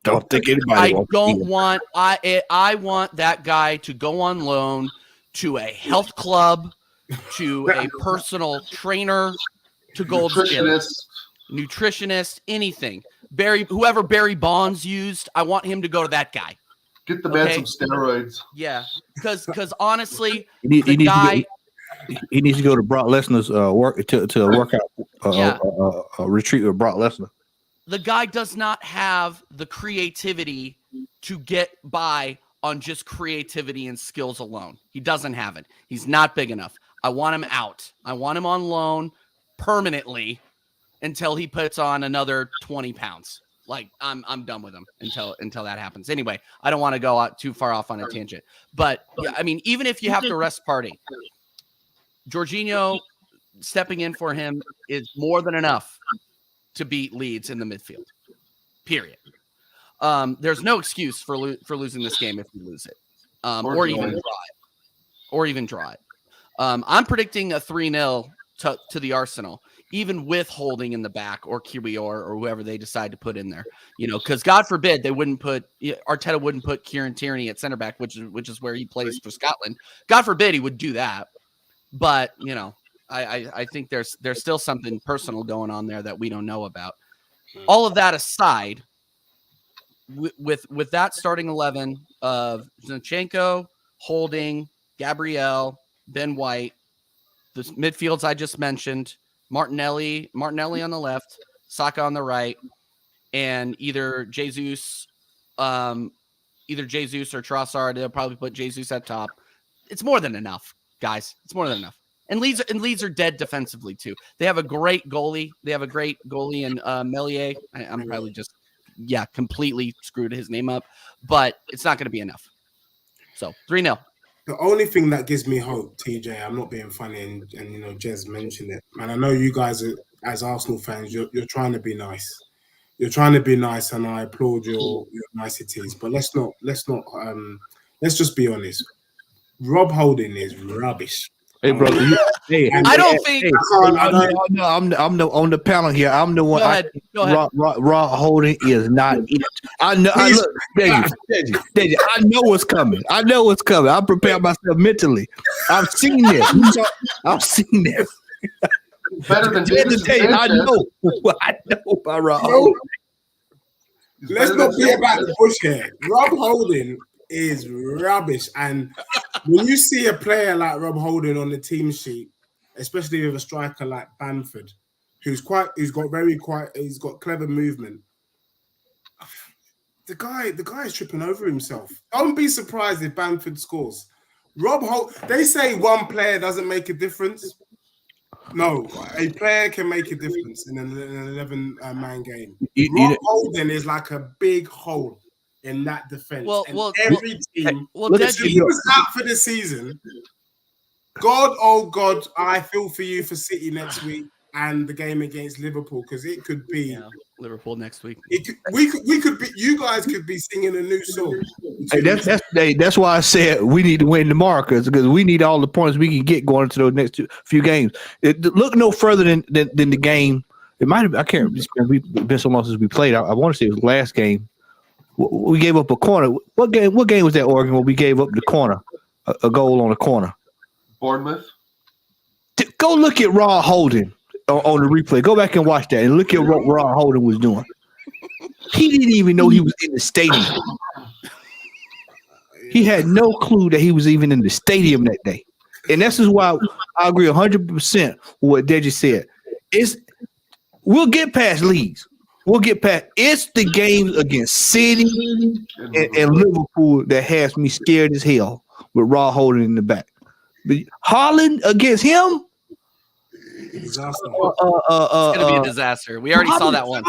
Speaker 5: Don't think anybody.
Speaker 3: I want that guy to go on loan to a health club, to a personal trainer, to Gold's Gym, nutritionist, anything. Whoever Barry Bonds used, I want him to go to that guy.
Speaker 7: Get the man some steroids.
Speaker 3: Yeah, because honestly,
Speaker 5: he needs to go to Brock Lesnar's workout retreat with Brock Lesnar.
Speaker 3: The guy does not have the creativity to get by on just creativity and skills alone. He doesn't have it. He's not big enough. I want him out. I want him on loan permanently until he puts on another 20 pounds. Like I'm done with him until that happens. Anyway, I don't want to go out too far off on a tangent. But yeah, I mean, even if you have to rest Partey, Jorginho stepping in for him is more than enough to beat Leeds in the midfield. Period. There's no excuse for losing this game if we lose it, or even draw it. I'm predicting a 3-0 to the Arsenal, even with Holding in the back or Kiwior or whoever they decide to put in there. Because God forbid Arteta wouldn't put Kieran Tierney at center back, which is where he plays for Scotland. God forbid he would do that. But I think there's still something personal going on there that we don't know about. All of that aside, with that starting 11 of Zinchenko, Holding, Gabriel, Ben White, the midfields I just mentioned, Martinelli on the left, Saka on the right, and either Jesus or Trossard. They'll probably put Jesus at top. It's more than enough, guys. It's more than enough. And Leeds are dead defensively too. They have a great goalie. In Melier. I'm probably just completely screwed his name up, but it's not going to be enough. So 3-0.
Speaker 6: The only thing that gives me hope, TJ, I'm not being funny, and Jez mentioned it, and I know you guys are, as Arsenal fans, you're trying to be nice. You're trying to be nice, and I applaud your niceties. But let's just be honest. Rob Holding is rubbish.
Speaker 5: Hey, brother.
Speaker 3: I don't think.
Speaker 5: I'm on the panel here. I'm the one.
Speaker 3: Go ahead.
Speaker 5: Rob Holding is not it. I know. Look, Deji, I know what's coming. I prepared myself mentally. I've seen this.
Speaker 7: Better than Davis.
Speaker 5: I know about Rob Holding.
Speaker 6: Let's not be about the bush here. Rob Holding is rubbish, and when you see a player like Rob Holding on the team sheet, especially with a striker like Bamford, he's got clever movement. The guy is tripping over himself. Don't be surprised if Bamford scores. They say one player doesn't make a difference. No, a player can make a difference in an 11-man game. Rob Holding is like a big hole in that defense. Every team, if he was out for the season, God, oh God, I feel for you for City next week and the game against Liverpool, because it could be
Speaker 3: Liverpool next week.
Speaker 6: We could be. You guys could be singing a new song.
Speaker 5: That's why I said we need to win tomorrow, because we need all the points we can get going into those next few games. Look no further than the game. It might have. I can't. It's been so long since we played. I want to say it was the last game. We gave up a corner. What game was that, Oregon, when we gave up the corner, a goal on the corner?
Speaker 7: Bournemouth.
Speaker 5: Go look at Rob Holding on the replay. Go back and watch that and look at what Rob Holding was doing. He didn't even know he was in the stadium. He had no clue that he was even in the stadium that day. And this is why I agree 100% with what Deji said. We'll get past Leeds. It's the games against City and Liverpool that has me scared as hell with Rob Holding in the back. But Haaland against him?
Speaker 3: It's going to be a disaster. We already saw that once.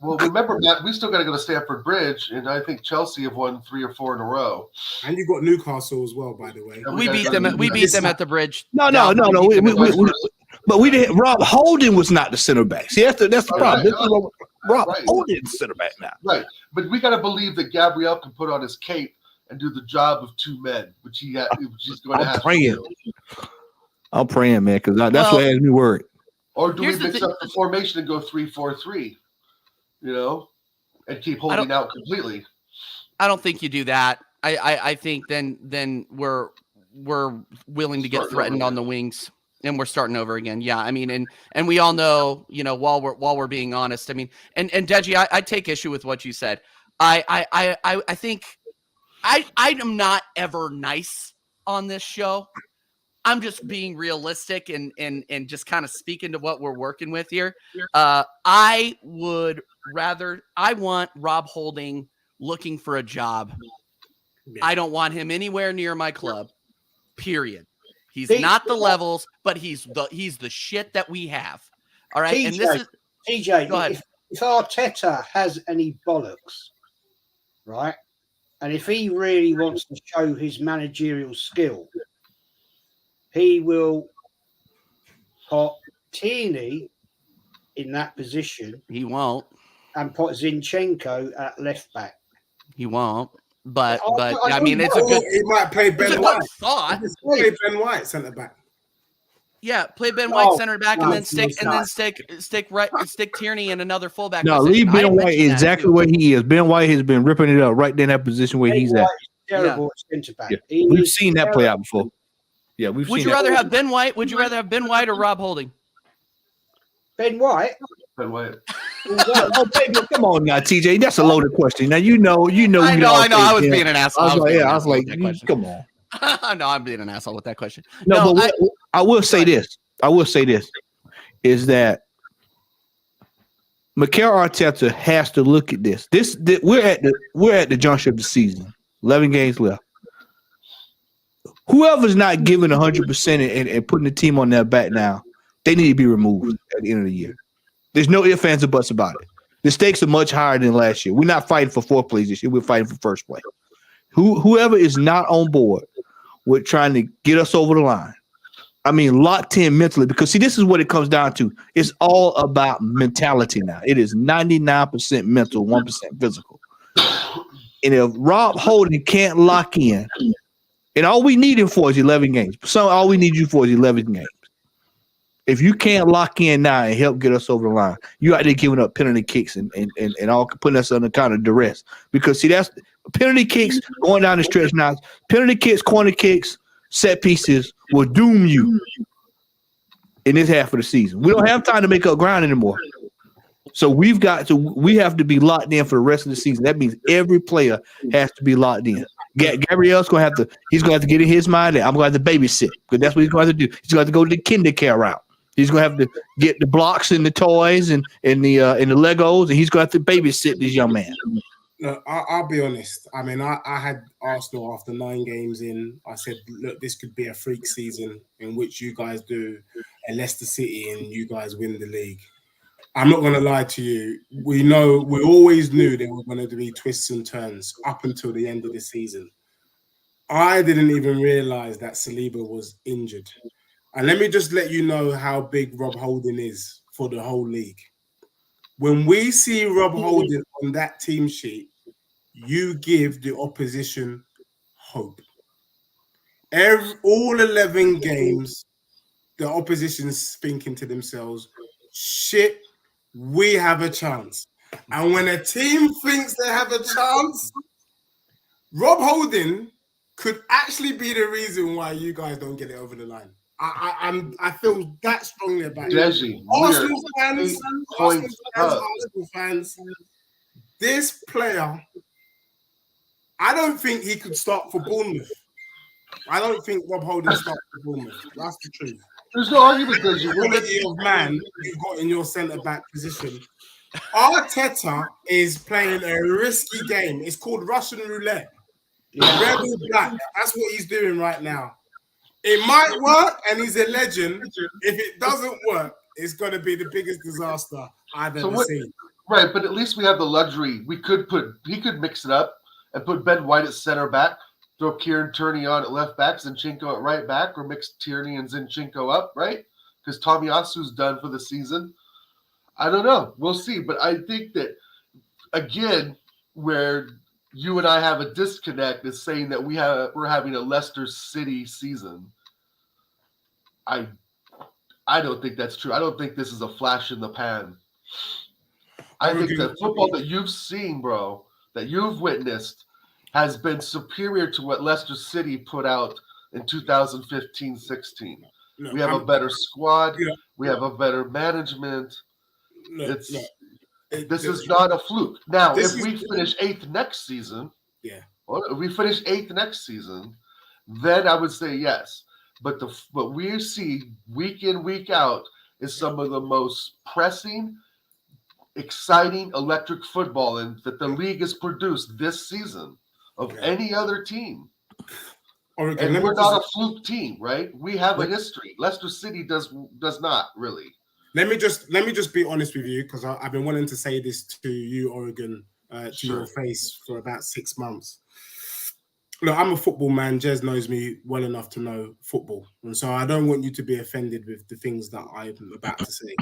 Speaker 7: Well, remember, Matt, we still got to go to Stamford Bridge, and I think Chelsea have won 3 or 4 in a row.
Speaker 6: And you got Newcastle as well, by the way.
Speaker 3: We beat them at the Bridge.
Speaker 5: No. But we didn't. Rob Holding was not the center back. See, that's the problem. Rob Holding's center back now.
Speaker 7: Right, but we got to believe that Gabriel can put on his cape and do the job of 2 men, which he's going to have to do.
Speaker 5: I'm praying, man, because that's what has me worried.
Speaker 7: Or do we mix up the formation and go 3-4-3? And keep holding out completely.
Speaker 3: I don't think you do that. I think then we're willing to get threatened on the wings. And we're starting over again. Yeah, I mean, and we all know, while we're being honest, I mean, and Deji, I take issue with what you said. I think I am not ever nice on this show. I'm just being realistic and just kind of speaking to what we're working with here. I want Rob Holding looking for a job. I don't want him anywhere near my club. Period. He's not the levels, but he's the shit that we have. All right.
Speaker 4: TJ,
Speaker 3: and this is
Speaker 4: TJ.
Speaker 3: Go ahead.
Speaker 4: If Arteta has any bollocks, right, and if he really wants to show his managerial skill, he will put Tierney in that position.
Speaker 3: He won't.
Speaker 4: And put Zinchenko at left back.
Speaker 3: He won't. But I mean, it's a good.
Speaker 6: He might play Ben White.
Speaker 3: Thought.
Speaker 6: Play Ben White centre back.
Speaker 3: Yeah, play Ben White center back, and then stick Tierney in another fullback.
Speaker 5: No, leave Ben White exactly where he is. Ben White has been ripping it up right in that position where he's at.
Speaker 4: Terrible centre back.
Speaker 5: Yeah. We've seen that play out before. Yeah, we've.
Speaker 3: Would you rather have Ben White? Would you rather have Ben White or Rob Holding?
Speaker 4: Ben White.
Speaker 7: Ben White.
Speaker 5: Oh, baby, come on now, TJ. That's a loaded question. Now you know.
Speaker 3: I know. I was being an asshole.
Speaker 5: I was like, come on.
Speaker 3: No, I'm being an asshole with that question.
Speaker 5: No, but I will say this. Is that Mikel Arteta has to look at this. We're at the juncture of the season. 11 games left. Whoever's not giving 100% and putting the team on their back now, they need to be removed at the end of the year. There's no ifs, ands, or buts about it. The stakes are much higher than last year. We're not fighting for fourth place this year. We're fighting for first place. Whoever is not on board with trying to get us over the line, I mean, locked in mentally, because see, this is what it comes down to. It's all about mentality now. It is 99% mental, 1% physical. And if Rob Holding can't lock in, and all we need him for is 11 games. So all we need you for is 11 games. If you can't lock in now and help get us over the line, you out there giving up penalty kicks and all putting us under kind of duress. Because see, that's penalty kicks going down the stretch now. Penalty kicks, corner kicks, set pieces will doom you in this half of the season. We don't have time to make up ground anymore. So we have to be locked in for the rest of the season. That means every player has to be locked in. Gabriel's gonna have to get in his mind that I'm gonna have to babysit, because that's what he's going to do. He's going to go to the kindercare route. He's gonna have to get the blocks and the toys and the Legos, and he's gonna have to babysit this young man.
Speaker 6: Look, I'll be honest. I mean, I had Arsenal after 9 games in. I said, look, this could be a freak season in which you guys do a Leicester City and you guys win the league. I'm not going to lie to you. We always knew there were going to be twists and turns up until the end of the season. I didn't even realize that Saliba was injured. And let me just let you know how big Rob Holding is for the whole league. When we see Rob Holding on that team sheet, you give the opposition hope. All 11 games, the opposition's thinking to themselves, shit, we have a chance. And when a team thinks they have a chance, Rob Holding could actually be the reason why you guys don't get it over the line. I feel that strongly about it. Arsenal fans, this player, I don't think he could start for Bournemouth. I don't think Rob Holding starts for Bournemouth. That's the truth.
Speaker 7: There's no argument because you
Speaker 6: quality of man you've got in your centre back position. Arteta is playing a risky game. It's called Russian roulette. Rebel black. That's what he's doing right now. It might work, and he's a legend. If it doesn't work, it's going to be the biggest disaster I've ever seen.
Speaker 7: Right, but at least we have the luxury. He could mix it up and put Ben White at center back, throw Kieran Tierney on at left back, Zinchenko at right back, or mix Tierney and Zinchenko up, right? Because Tomiyasu's done for the season. I don't know. We'll see. But I think that, again, where you and I have a disconnect is saying that we're having a Leicester City season. I don't think that's true. I don't think this is a flash in the pan. I think the football that you've seen, bro, that you've witnessed, has been superior to what Leicester City put out in 2015-16. We have a better squad. Yeah. We have a better management. This is not a fluke. Now, if we finish 8th next season, then I would say yes. But what we see week in, week out is some of the most pressing, exciting, electric football that the league has produced this season of any other team. And we're not a fluke team, right? We have a history. Leicester City does not really.
Speaker 6: Let me just be honest with you, because I've been wanting to say this to you, Oregon, to your face for about 6 months. Look, I'm a football man. Jez knows me well enough to know football. And so I don't want you to be offended with the things that I'm about to say.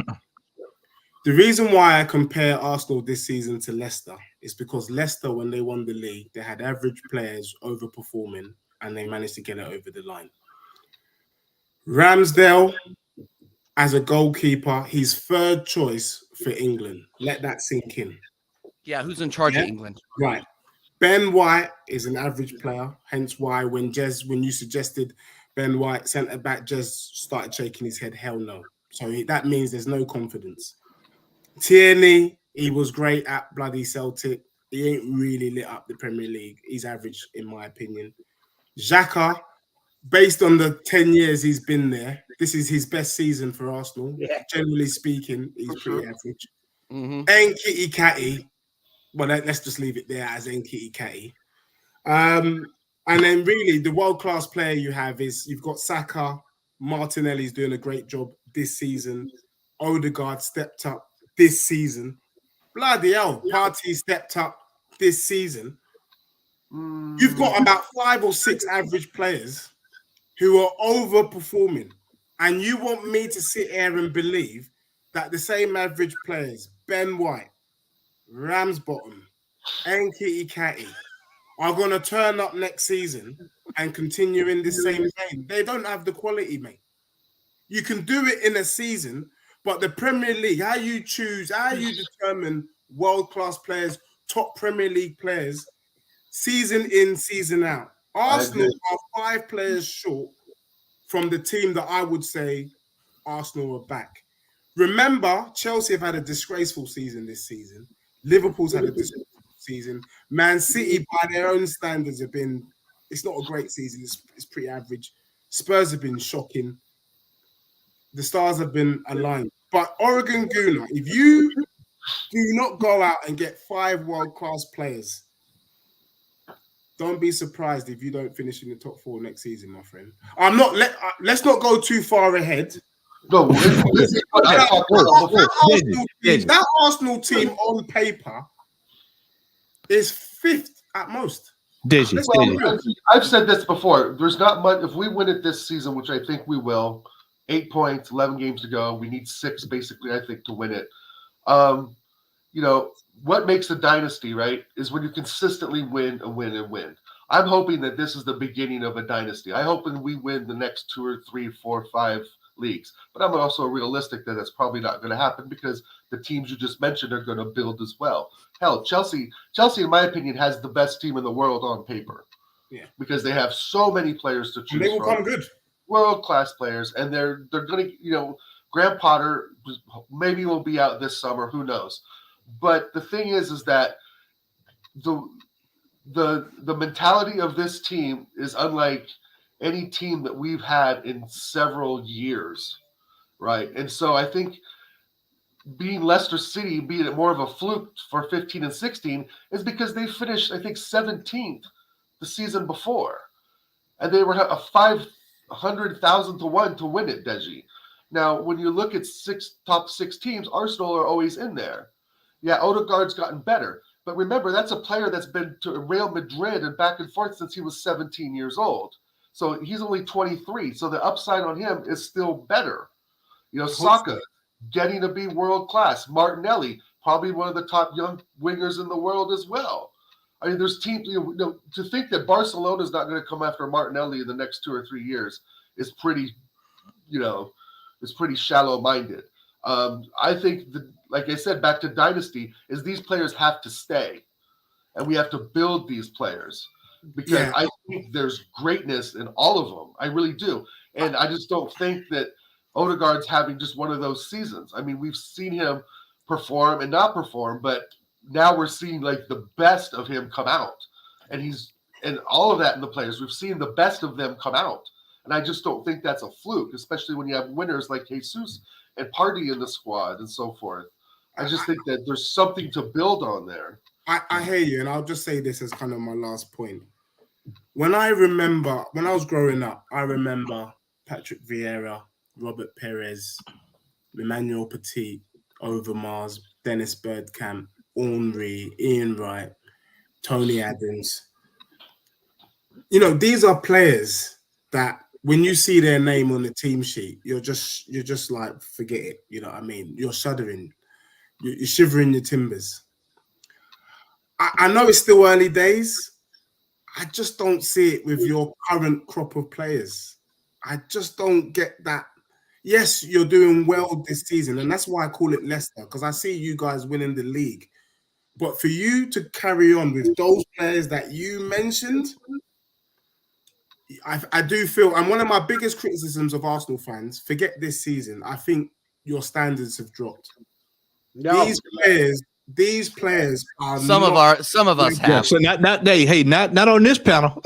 Speaker 6: The reason why I compare Arsenal this season to Leicester is because Leicester, when they won the league, they had average players overperforming and they managed to get it over the line. Ramsdale, as a goalkeeper, he's third choice for England. Let that sink in.
Speaker 3: Yeah, who's in charge of England?
Speaker 6: Right. Ben White is an average player, hence why when you suggested Ben White centre-back, Jez started shaking his head, hell no. So that means there's no confidence. Tierney, he was great at bloody Celtic. He ain't really lit up the Premier League. He's average, in my opinion. Xhaka, based on the 10 years he's been there, this is his best season for Arsenal. Yeah. Generally speaking, he's pretty average. And Kitty Catty, well, let's just leave it there as Kitty Catty. And then really the world-class player you have is you've got Saka, Martinelli's doing a great job this season. Odegaard stepped up this season. Bloody hell, Partey stepped up this season. You've got about 5 or 6 average players who are overperforming. And you want me to sit here and believe that the same average players, Ben White, Ramsbottom, Nketiah, are going to turn up next season and continue in the same game. They don't have the quality, mate. You can do it in a season, but the Premier League, how you determine world-class players, top Premier League players, season in, season out. Arsenal are 5 players short from the team that I would say Arsenal are back. Remember, Chelsea have had a disgraceful season this season. Liverpool's had a disgraceful season. Man City, by their own standards, it's not a great season. It's pretty average. Spurs have been shocking. The stars have been aligned. But Oregon Gunnar, if you do not go out and get 5 world-class players, don't be surprised if you don't finish in the top 4 next season, my friend. Let's not go too far ahead.
Speaker 7: No,
Speaker 6: that Arsenal team on paper is 5th at most.
Speaker 7: I've said this before. There's not much. If we win it this season, which I think we will, 8 points, 11 games to go. We need 6, basically, I think, to win it. What makes a dynasty, right, is when you consistently win and win and win. I'm hoping that this is the beginning of a dynasty. I hope we win the next 2 or 3, 4, 5 leagues. But I'm also realistic that that's probably not going to happen because the teams you just mentioned are going to build as well. Hell, Chelsea, in my opinion, has the best team in the world on paper.
Speaker 6: Yeah.
Speaker 7: Because they have so many players to choose from.
Speaker 6: And they will come good.
Speaker 7: World-class players. And they're going to, Graham Potter maybe will be out this summer. Who knows? But the thing is that the mentality of this team is unlike any team that we've had in several years, right? And so I think being Leicester City, being more of a fluke for 15 and 16, is because they finished, I think, 17th the season before. And they were a 500,000 to 1 to win it, Deji. Now, when you look at top 6 teams, Arsenal are always in there. Yeah, Odegaard's gotten better. But remember, that's a player that's been to Real Madrid and back and forth since he was 17 years old. So he's only 23. So the upside on him is still better. Saka getting to be world class. Martinelli, probably one of the top young wingers in the world as well. I mean, there's teams, to think that Barcelona is not going to come after Martinelli in the next 2 or 3 years is pretty, is pretty shallow minded. I think like I said, back to dynasty, is these players have to stay, and we have to build these players because I think there's greatness in all of them. I really do, and I just don't think that Odegaard's having just one of those seasons. I mean, we've seen him perform and not perform, but now we're seeing like the best of him come out, and all of that in the players. We've seen the best of them come out, and I just don't think that's a fluke, especially when you have winners like Jesus and Partey in the squad and so forth. I just think that there's something to build on there.
Speaker 6: I hear you, and I'll just say this as kind of my last point. When I was growing up, I remember Patrick Vieira, Robert Perez, Emmanuel Petit, Overmars, Dennis Bergkamp, Henry, Ian Wright, Tony Adams. These are players that when you see their name on the team sheet, you're just like, forget it. You know what I mean? You're shuddering. You're shivering your timbers. I know it's still early days. I just don't see it with your current crop of players. I just don't get that. Yes, you're doing well this season, and that's why I call it Leicester, because I see you guys winning the league. But for you to carry on with those players that you mentioned, I do feel, and one of my biggest criticisms of Arsenal fans, forget this season, I think your standards have dropped. No. These players are
Speaker 3: some of us have.
Speaker 5: Yeah, so not on this panel.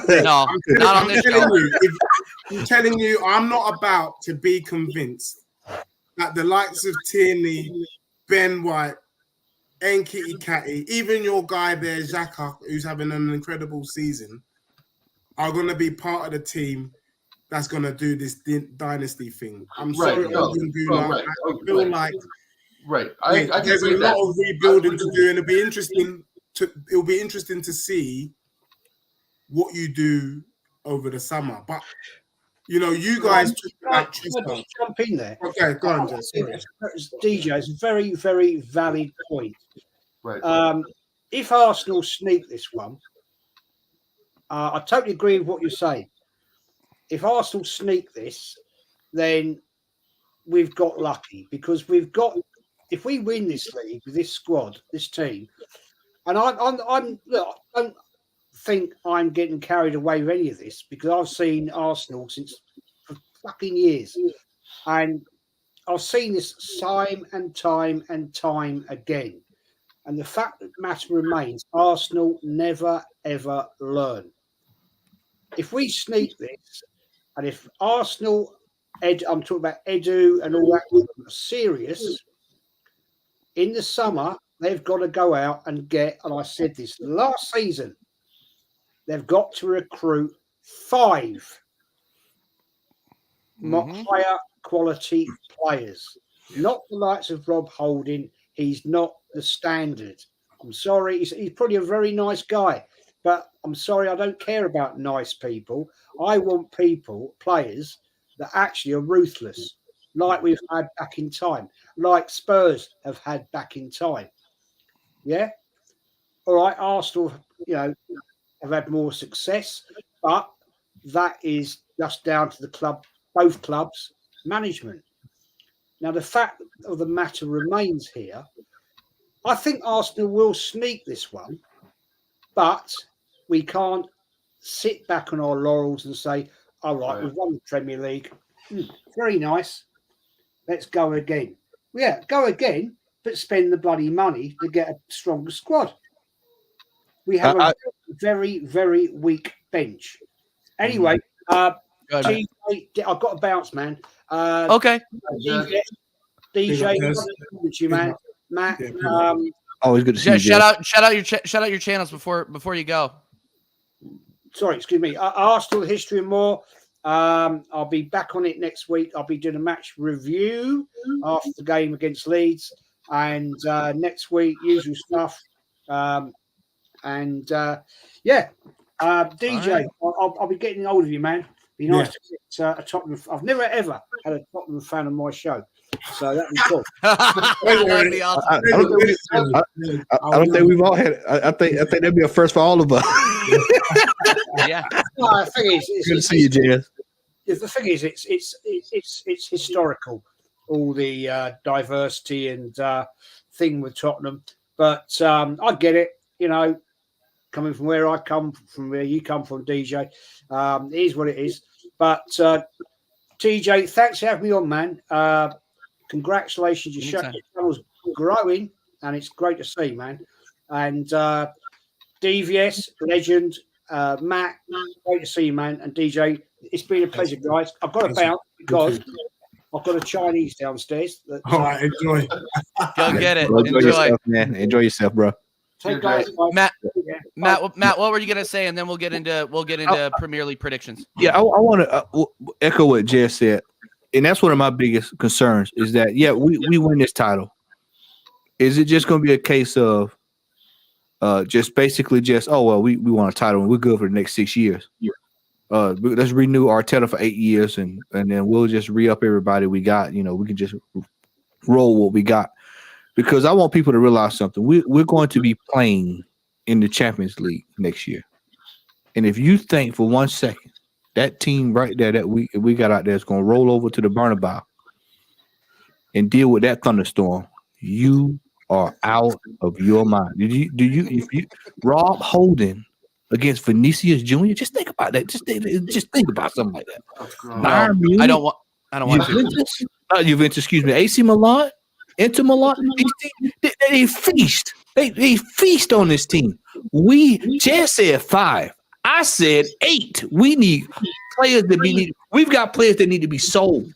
Speaker 3: No, not on this panel.
Speaker 6: I'm telling you, I'm not about to be convinced that the likes of Tierney, Ben White, Nketiah, even your guy there, Xhaka, who's having an incredible season, are going to be part of the team that's going to do this dynasty thing. I'm
Speaker 7: Right,
Speaker 6: sorry,
Speaker 7: no,
Speaker 6: I feel like there's a
Speaker 7: agree
Speaker 6: lot
Speaker 7: that.
Speaker 6: of rebuilding to do, and it'll be interesting to see what you do over the summer. But you know, you guys
Speaker 4: just jump in there.
Speaker 6: Okay, go on, Jess.
Speaker 4: DJ, it's a very, very valid point.
Speaker 7: Right.
Speaker 4: If Arsenal sneak this one, I totally agree with what you're saying. If Arsenal sneak this, then we've got lucky because if we win this league with this squad, this team, and I don't think I'm getting carried away with any of this because I've seen Arsenal for fucking years, and I've seen this time and time and time again. And the fact that the matter remains, Arsenal never ever learn. If we sneak this, and if Arsenal, I'm talking about Edu and all that, are serious, in the summer, they've got to go out and get, and I said this last season, they've got to recruit 5 higher quality players, not the likes of Rob Holding. He's not the standard. I'm sorry. He's probably a very nice guy, but I'm sorry. I don't care about nice people. I want players that actually are ruthless, like we've had back in time, like Spurs have had back in time. Yeah. All right. Arsenal, have had more success, but that is just down to the club, both clubs' management. Now, the fact of the matter remains here, I think Arsenal will sneak this one, but we can't sit back on our laurels and say, all right, we've won the Premier League. Very nice. Let's go again. Yeah, go again, but spend the bloody money to get a stronger squad. We have a very, very weak bench. Anyway, DJ, I've got to bounce, man.
Speaker 3: Okay.
Speaker 4: DJ, you, man. Matt.
Speaker 5: Always good to see you.
Speaker 3: Shout out your channels before you go.
Speaker 4: Sorry, excuse me. Arsenal history and more. I'll be back on it next week. I'll be doing a match review after the game against Leeds, and next week usual stuff. DJ, right. I'll be getting hold of you, man. Be nice to get a Tottenham. I've never ever had a Tottenham fan on my show, so that'd be cool.
Speaker 3: That'd be awesome.
Speaker 5: I don't think we've all had. I think that'd be a first for all of us.
Speaker 3: Yeah.
Speaker 4: No, the thing is,
Speaker 5: good to see you, Jess.
Speaker 4: The thing is, it's historical, all the diversity and thing with Tottenham. But I get it, coming from where I come from, where you come from, DJ. It is what it is. But TJ, thanks for having me on, man. Congratulations, your channel's growing, and it's great to see, man. And DVS, legend, Matt, great to see you, man. And DJ, it's been a pleasure, guys. I've got to bounce because I've got a Chinese downstairs.
Speaker 6: All right, enjoy.
Speaker 3: Go get it.
Speaker 5: Enjoy yourself, man. Enjoy yourself, bro.
Speaker 4: Guys,
Speaker 3: Matt, what were you gonna say? And then we'll get into Premier League predictions.
Speaker 5: Yeah, I want to echo what Jess said, and that's one of my biggest concerns. Is that we win this title? Is it just going to be a case of just we won a title and we're good for the next 6 years? Let's renew Arteta for 8 years and then we'll just re-up everybody we got. We can just roll what we got. Because I want people to realize something. We're going to be playing in the Champions League next year. And if you think for 1 second that team right there that we got out there is going to roll over to the Bernabeu and deal with that thunderstorm, you are out of your mind. If you Rob Holding against Vinicius Jr., just think about that. Just think about something like that.
Speaker 3: I don't want
Speaker 5: Juventus, not Juventus, excuse me, AC Milan. Inter Milan, they feast. They feast on this team. Jess said 5. I said 8. We need players that we've got players that need to be sold.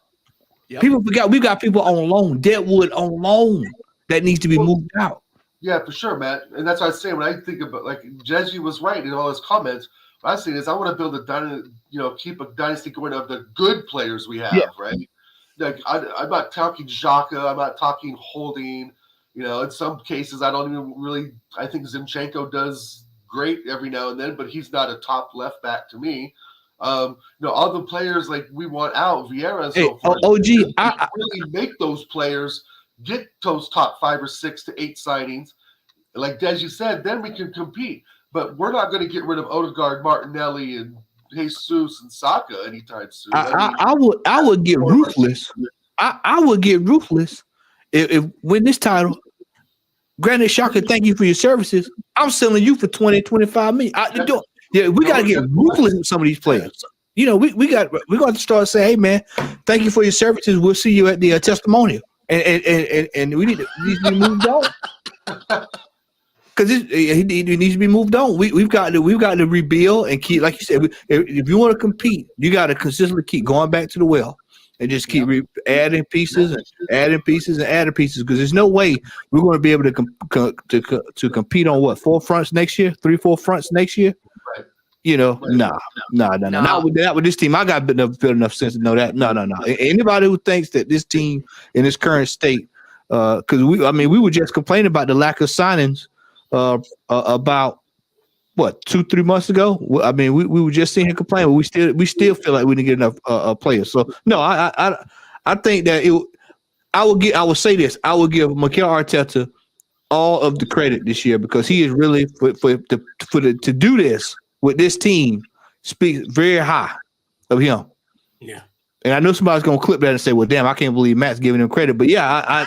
Speaker 5: Yep. People forgot we've got people on loan, Deadwood on loan that needs to be moved out.
Speaker 7: Yeah, for sure, Matt. And that's what I say when I think about, like, Jesse was right in all his comments. I see is I want to build a dynasty, keep a dynasty going of the good players we have,
Speaker 5: Yeah.
Speaker 7: right? Like I'm not talking Xhaka, I'm not talking Holding. In some cases, I don't even really. I think Zinchenko does great every now and then, but he's not a top left back to me. All the players like we want out, Vieira and so forth.
Speaker 5: OG,
Speaker 7: I really make those players get those top 5 or 6 to 8 signings. Like as you said, then we can compete. But we're not going to get rid of Odegaard, Martinelli, and Jesus and Saka anytime soon.
Speaker 5: I would get ruthless. I would get ruthless if win this title. Granted, Shaka, thank you for your services. I'm selling you for 20, 25 million. Yeah, we got to get ruthless with some of these players. We got to start saying, hey man, thank you for your services. We'll see you at the testimonial, and we need to be moved on. Because he needs to be moved on. We've got to rebuild and keep, like you said, if you want to compete, you got to consistently keep going back to the well and just keep adding pieces and adding pieces and adding pieces. Because there's no way we're going to be able to compete on what 4 fronts next year, 3-4 fronts next year.
Speaker 7: Right.
Speaker 5: Nah. Not with this team. I got enough sense to know that. No. Anybody who thinks that this team in its current state, because we were just complaining about the lack of signings. About what 2-3 months ago. I mean, we were just seeing him complain, but we still feel like we didn't get enough players. So no, I think that I will say this. I will give Mikel Arteta all of the credit this year because he is really to do this with this team speaks very high of him.
Speaker 6: Yeah.
Speaker 5: And I know somebody's gonna clip that and say, "Well, damn, I can't believe Matt's giving him credit." But yeah, I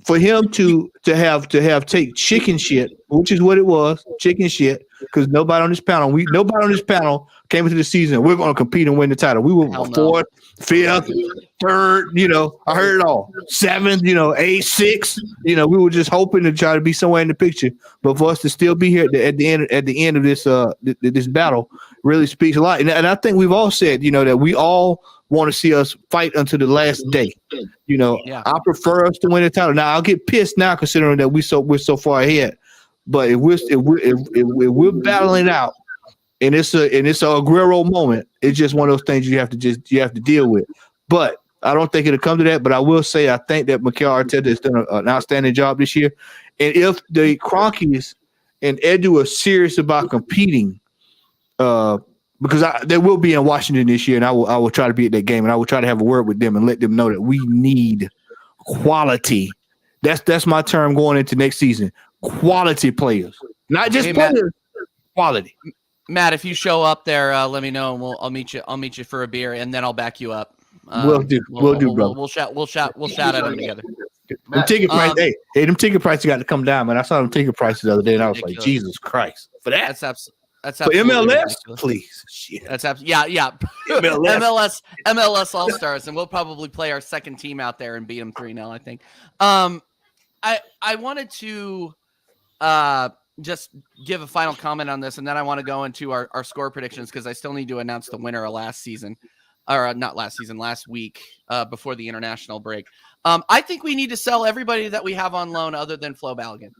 Speaker 5: for him to take chicken shit, which is what it was, chicken shit, because nobody on this panel came into the season. We're going to compete and win the title. We were 4th, 5th, 3rd. I heard it all. 7th, 8th, 6th. We were just hoping to try to be somewhere in the picture. But for us to still be here at the end of this battle really speaks a lot. And I think we've all said, that we all want to see us fight until the last day. I prefer us to win the title. Now I'll get pissed now considering that we're so far ahead. But if we're battling out and it's a Aguero moment, it's just one of those things you have to deal with. But I don't think it'll come to that. But I will say I think that Mikel Arteta has done an outstanding job this year. And if the Cronkies and Edu are serious about competing, because they will be in Washington this year, and I will try to be at that game, and I will try to have a word with them and let them know that we need quality. That's my term going into next season. Quality players, not just players. Matt, quality.
Speaker 3: Matt, if you show up there, let me know, and I'll meet you. I'll meet you for a beer, and then I'll back you up.
Speaker 5: We'll do, bro.
Speaker 3: We'll shout at them together.
Speaker 5: Them ticket prices, them ticket prices got to come down, man. I saw them ticket prices the other day, and I was like, Jesus Christ, for that.
Speaker 3: That's
Speaker 5: for MLS,
Speaker 3: ridiculous.
Speaker 5: Please. Shit.
Speaker 3: That's yeah. MLS All Stars, and we'll probably play our second team out there and beat them 3-0. I think. I wanted to just give a final comment on this, and then I want to go into our score predictions because I still need to announce the winner of last week before the international break. I think we need to sell everybody that we have on loan other than Flo Balogun.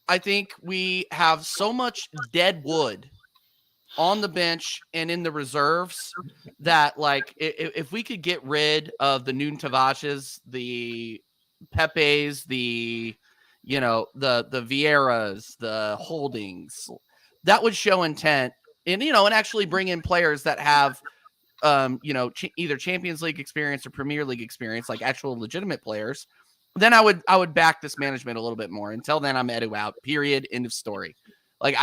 Speaker 3: I think we have so much dead wood on the bench and in the reserves that, like, if we could get rid of the Nuno Tavares, the Pepes, the Vieiras, the Holdings, that would show intent and actually bring in players that have, either Champions League experience or Premier League experience, like actual legitimate players. Then I would back this management a little bit more. Until then, I'm Edu out. Period. End of story. Like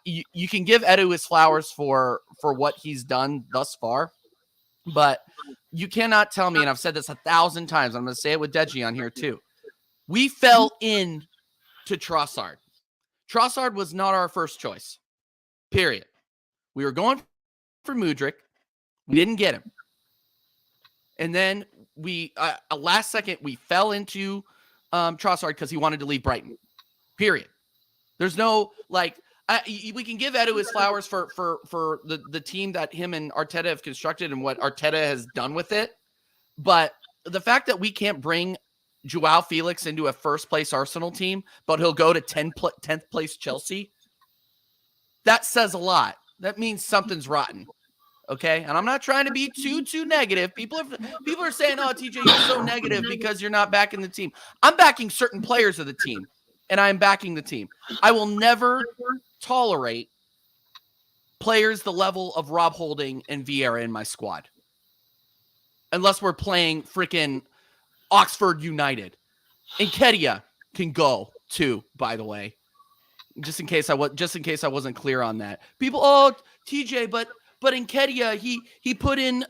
Speaker 3: you can give Edu his flowers for what he's done thus far, but you cannot tell me, and I've said this 1,000 times, I'm going to say it with Deji on here too. We fell in to Trossard. Trossard was not our first choice. Period. We were going for Mudryk. We didn't get him. And then we, last second, we fell into Trossard because he wanted to leave Brighton. Period. There's no, we can give Edu his flowers for the team that him and Arteta have constructed and what Arteta has done with it. But the fact that we can't bring Joao Felix into a first-place Arsenal team, but he'll go to 10th place Chelsea, that says a lot. That means something's rotten. Okay, and I'm not trying to be too negative. People are saying, "Oh, TJ, you're so negative because you're not backing the team." I'm backing certain players of the team, and I'm backing the team. I will never tolerate players the level of Rob Holding and Vieira in my squad, unless we're playing freaking Oxford United. And Kedia can go too, by the way, just in case I wasn't clear on that. People, oh, TJ, but Nketiah, he put in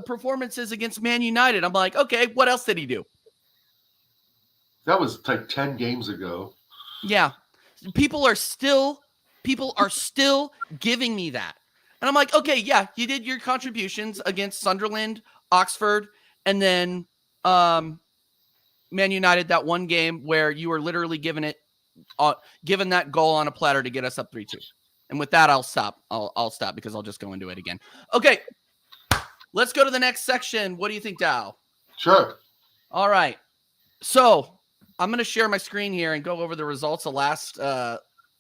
Speaker 3: performances against Man United. I'm like, okay, what else did he do?
Speaker 7: That was like 10 games ago.
Speaker 3: Yeah. People are still giving me that. And I'm like, okay, yeah, you did your contributions against Sunderland, Oxford, and then Man United, that one game where you were literally given that goal on a platter to get us up 3-2. And with that, I'll stop. I'll stop because I'll just go into it again. Okay, let's go to the next section. What do you think, Dow?
Speaker 7: Sure.
Speaker 3: All right. So I'm going to share my screen here and go over the results of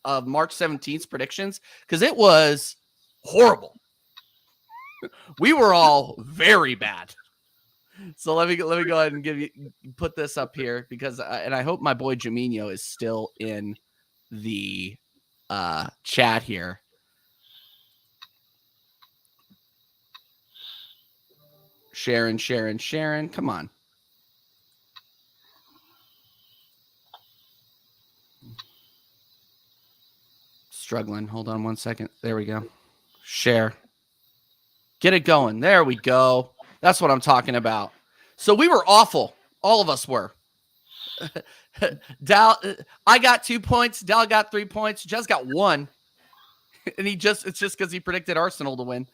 Speaker 3: of March 17th's predictions because it was horrible. We were all very bad. So let me go ahead and put this up here because and I hope my boy Jaminho is still in the chat here. Sharon. Come on. Struggling. Hold on one second. There we go. Share. Get it going. There we go. That's what I'm talking about. So we were awful. All of us were. Dal, I got 2 points. Dal got 3 points. Jez got 1. And it's just because he predicted Arsenal to win.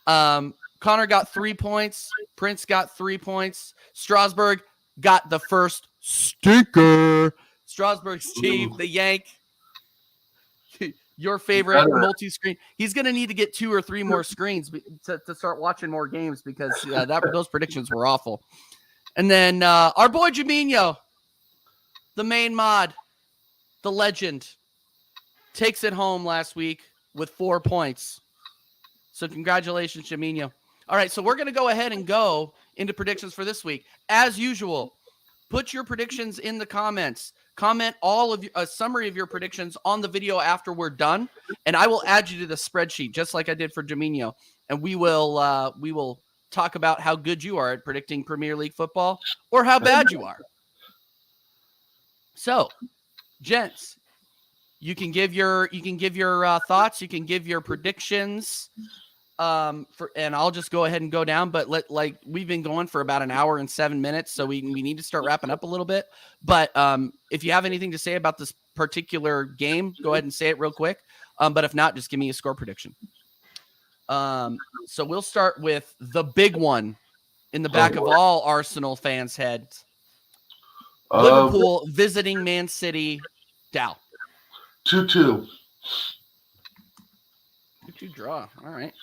Speaker 3: Connor got 3 points. Prince got 3 points. Strasburg got the first stinker. Strasburg Steve, the Yank. Your favorite multi-screen. He's going to need to get 2 or 3 more screens to start watching more games because those predictions were awful. And then our boy Jaminho, the main mod, the legend, takes it home last week with 4 points. So congratulations, Jaminho. All right, so we're going to go ahead and go into predictions for this week. As usual, put your predictions in the comments. Comment all of a summary of your predictions on the video after we're done, and I will add you to the spreadsheet just like I did for Jaminho. And we will talk about how good you are at predicting Premier League football or how bad you are. So, gents, you can give your thoughts, you can give your predictions. And I'll just go ahead and go down, but we've been going for about an hour and 7 minutes, so we need to start wrapping up a little bit. But if you have anything to say about this particular game, go ahead and say it real quick. But if not, just give me a score prediction. So we'll start with the big one in the back of all Arsenal fans' heads. Liverpool visiting Man City. Dow.
Speaker 7: 2-2.
Speaker 3: 2-2 draw. All right.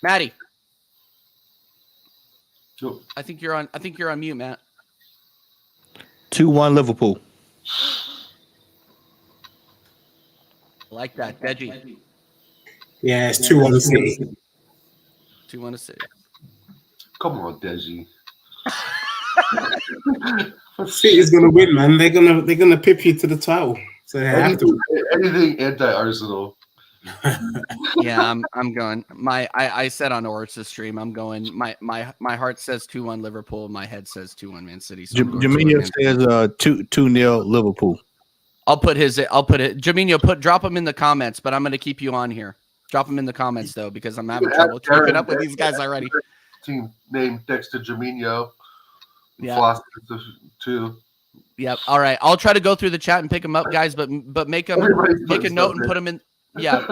Speaker 3: Maddie.
Speaker 7: Yep.
Speaker 3: I think you're on mute, Matt.
Speaker 5: 2-1 Liverpool.
Speaker 3: I like that. Deji.
Speaker 6: Yeah, it's 2-1 City.
Speaker 3: 2-1 City.
Speaker 7: Come on, Deji.
Speaker 6: City's gonna win, man. They're gonna pip you to the title. So they have to.
Speaker 7: Anything anti-Arsenal.
Speaker 3: Yeah, I'm going. I said on Orch's stream, I'm going. My heart says 2-1 Liverpool. My head says 2-1 Man City. So
Speaker 5: Jaminho says 2-0 Liverpool.
Speaker 3: I'll put it. Jaminho, drop them in the comments, but I'm going to keep you on here. Drop them in the comments though, because I'm having trouble keeping up with these guys already.
Speaker 7: Team name next to Jaminho.
Speaker 3: Yeah.
Speaker 7: Too.
Speaker 3: Yep. All right. I'll try to go through the chat and pick them up, guys. But make a note and put them in. Yeah.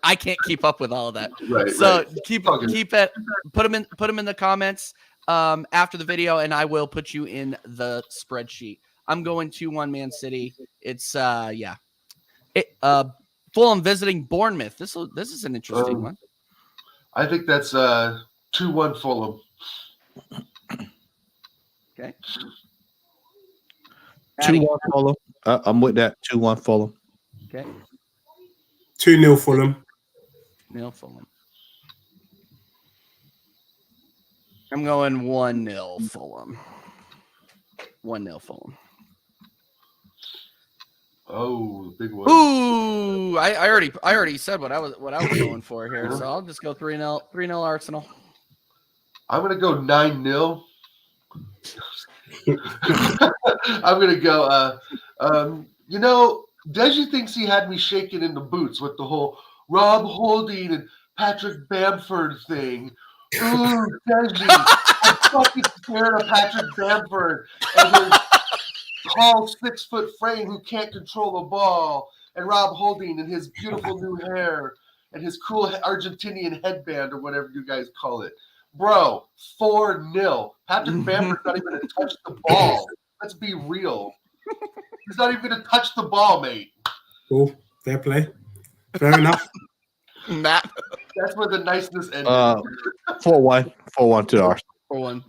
Speaker 3: I can't keep up with all of that.
Speaker 7: Right.
Speaker 3: So
Speaker 7: right.
Speaker 3: keep it. Put them in the comments after the video, and I will put you in the spreadsheet. I'm going 2-1 Man City. It's Fulham visiting Bournemouth. This is an interesting one.
Speaker 7: I think that's 2-1 Fulham.
Speaker 3: Okay.
Speaker 5: 2-1 Fulham. I'm with that. 2-1 Fulham.
Speaker 3: Okay.
Speaker 6: 2-0 Fulham.
Speaker 3: Nil Fulham. I'm going 1-0 Fulham. 1-0 Fulham.
Speaker 7: Oh, big one.
Speaker 3: Ooh, I already said what I was going for here, so I'll just go 3-0 Arsenal.
Speaker 7: I'm gonna go 9-0. I'm gonna go. Deji thinks he had me shaking in the boots with the whole Rob Holding and Patrick Bamford thing. Ooh, Deji, I'm fucking scared of Patrick Bamford and his tall 6-foot frame who can't control the ball, and Rob Holding and his beautiful new hair and his cool Argentinian headband or whatever you guys call it. Bro, 4-0. Patrick Bamford's not even going to touch the ball. Let's be real. He's not even going to touch the ball, mate.
Speaker 6: Cool. Fair play. Fair enough.
Speaker 3: Matt.
Speaker 7: That's where the niceness ended.
Speaker 5: 4-1. 4-1 to Arsenal.
Speaker 3: 4-1.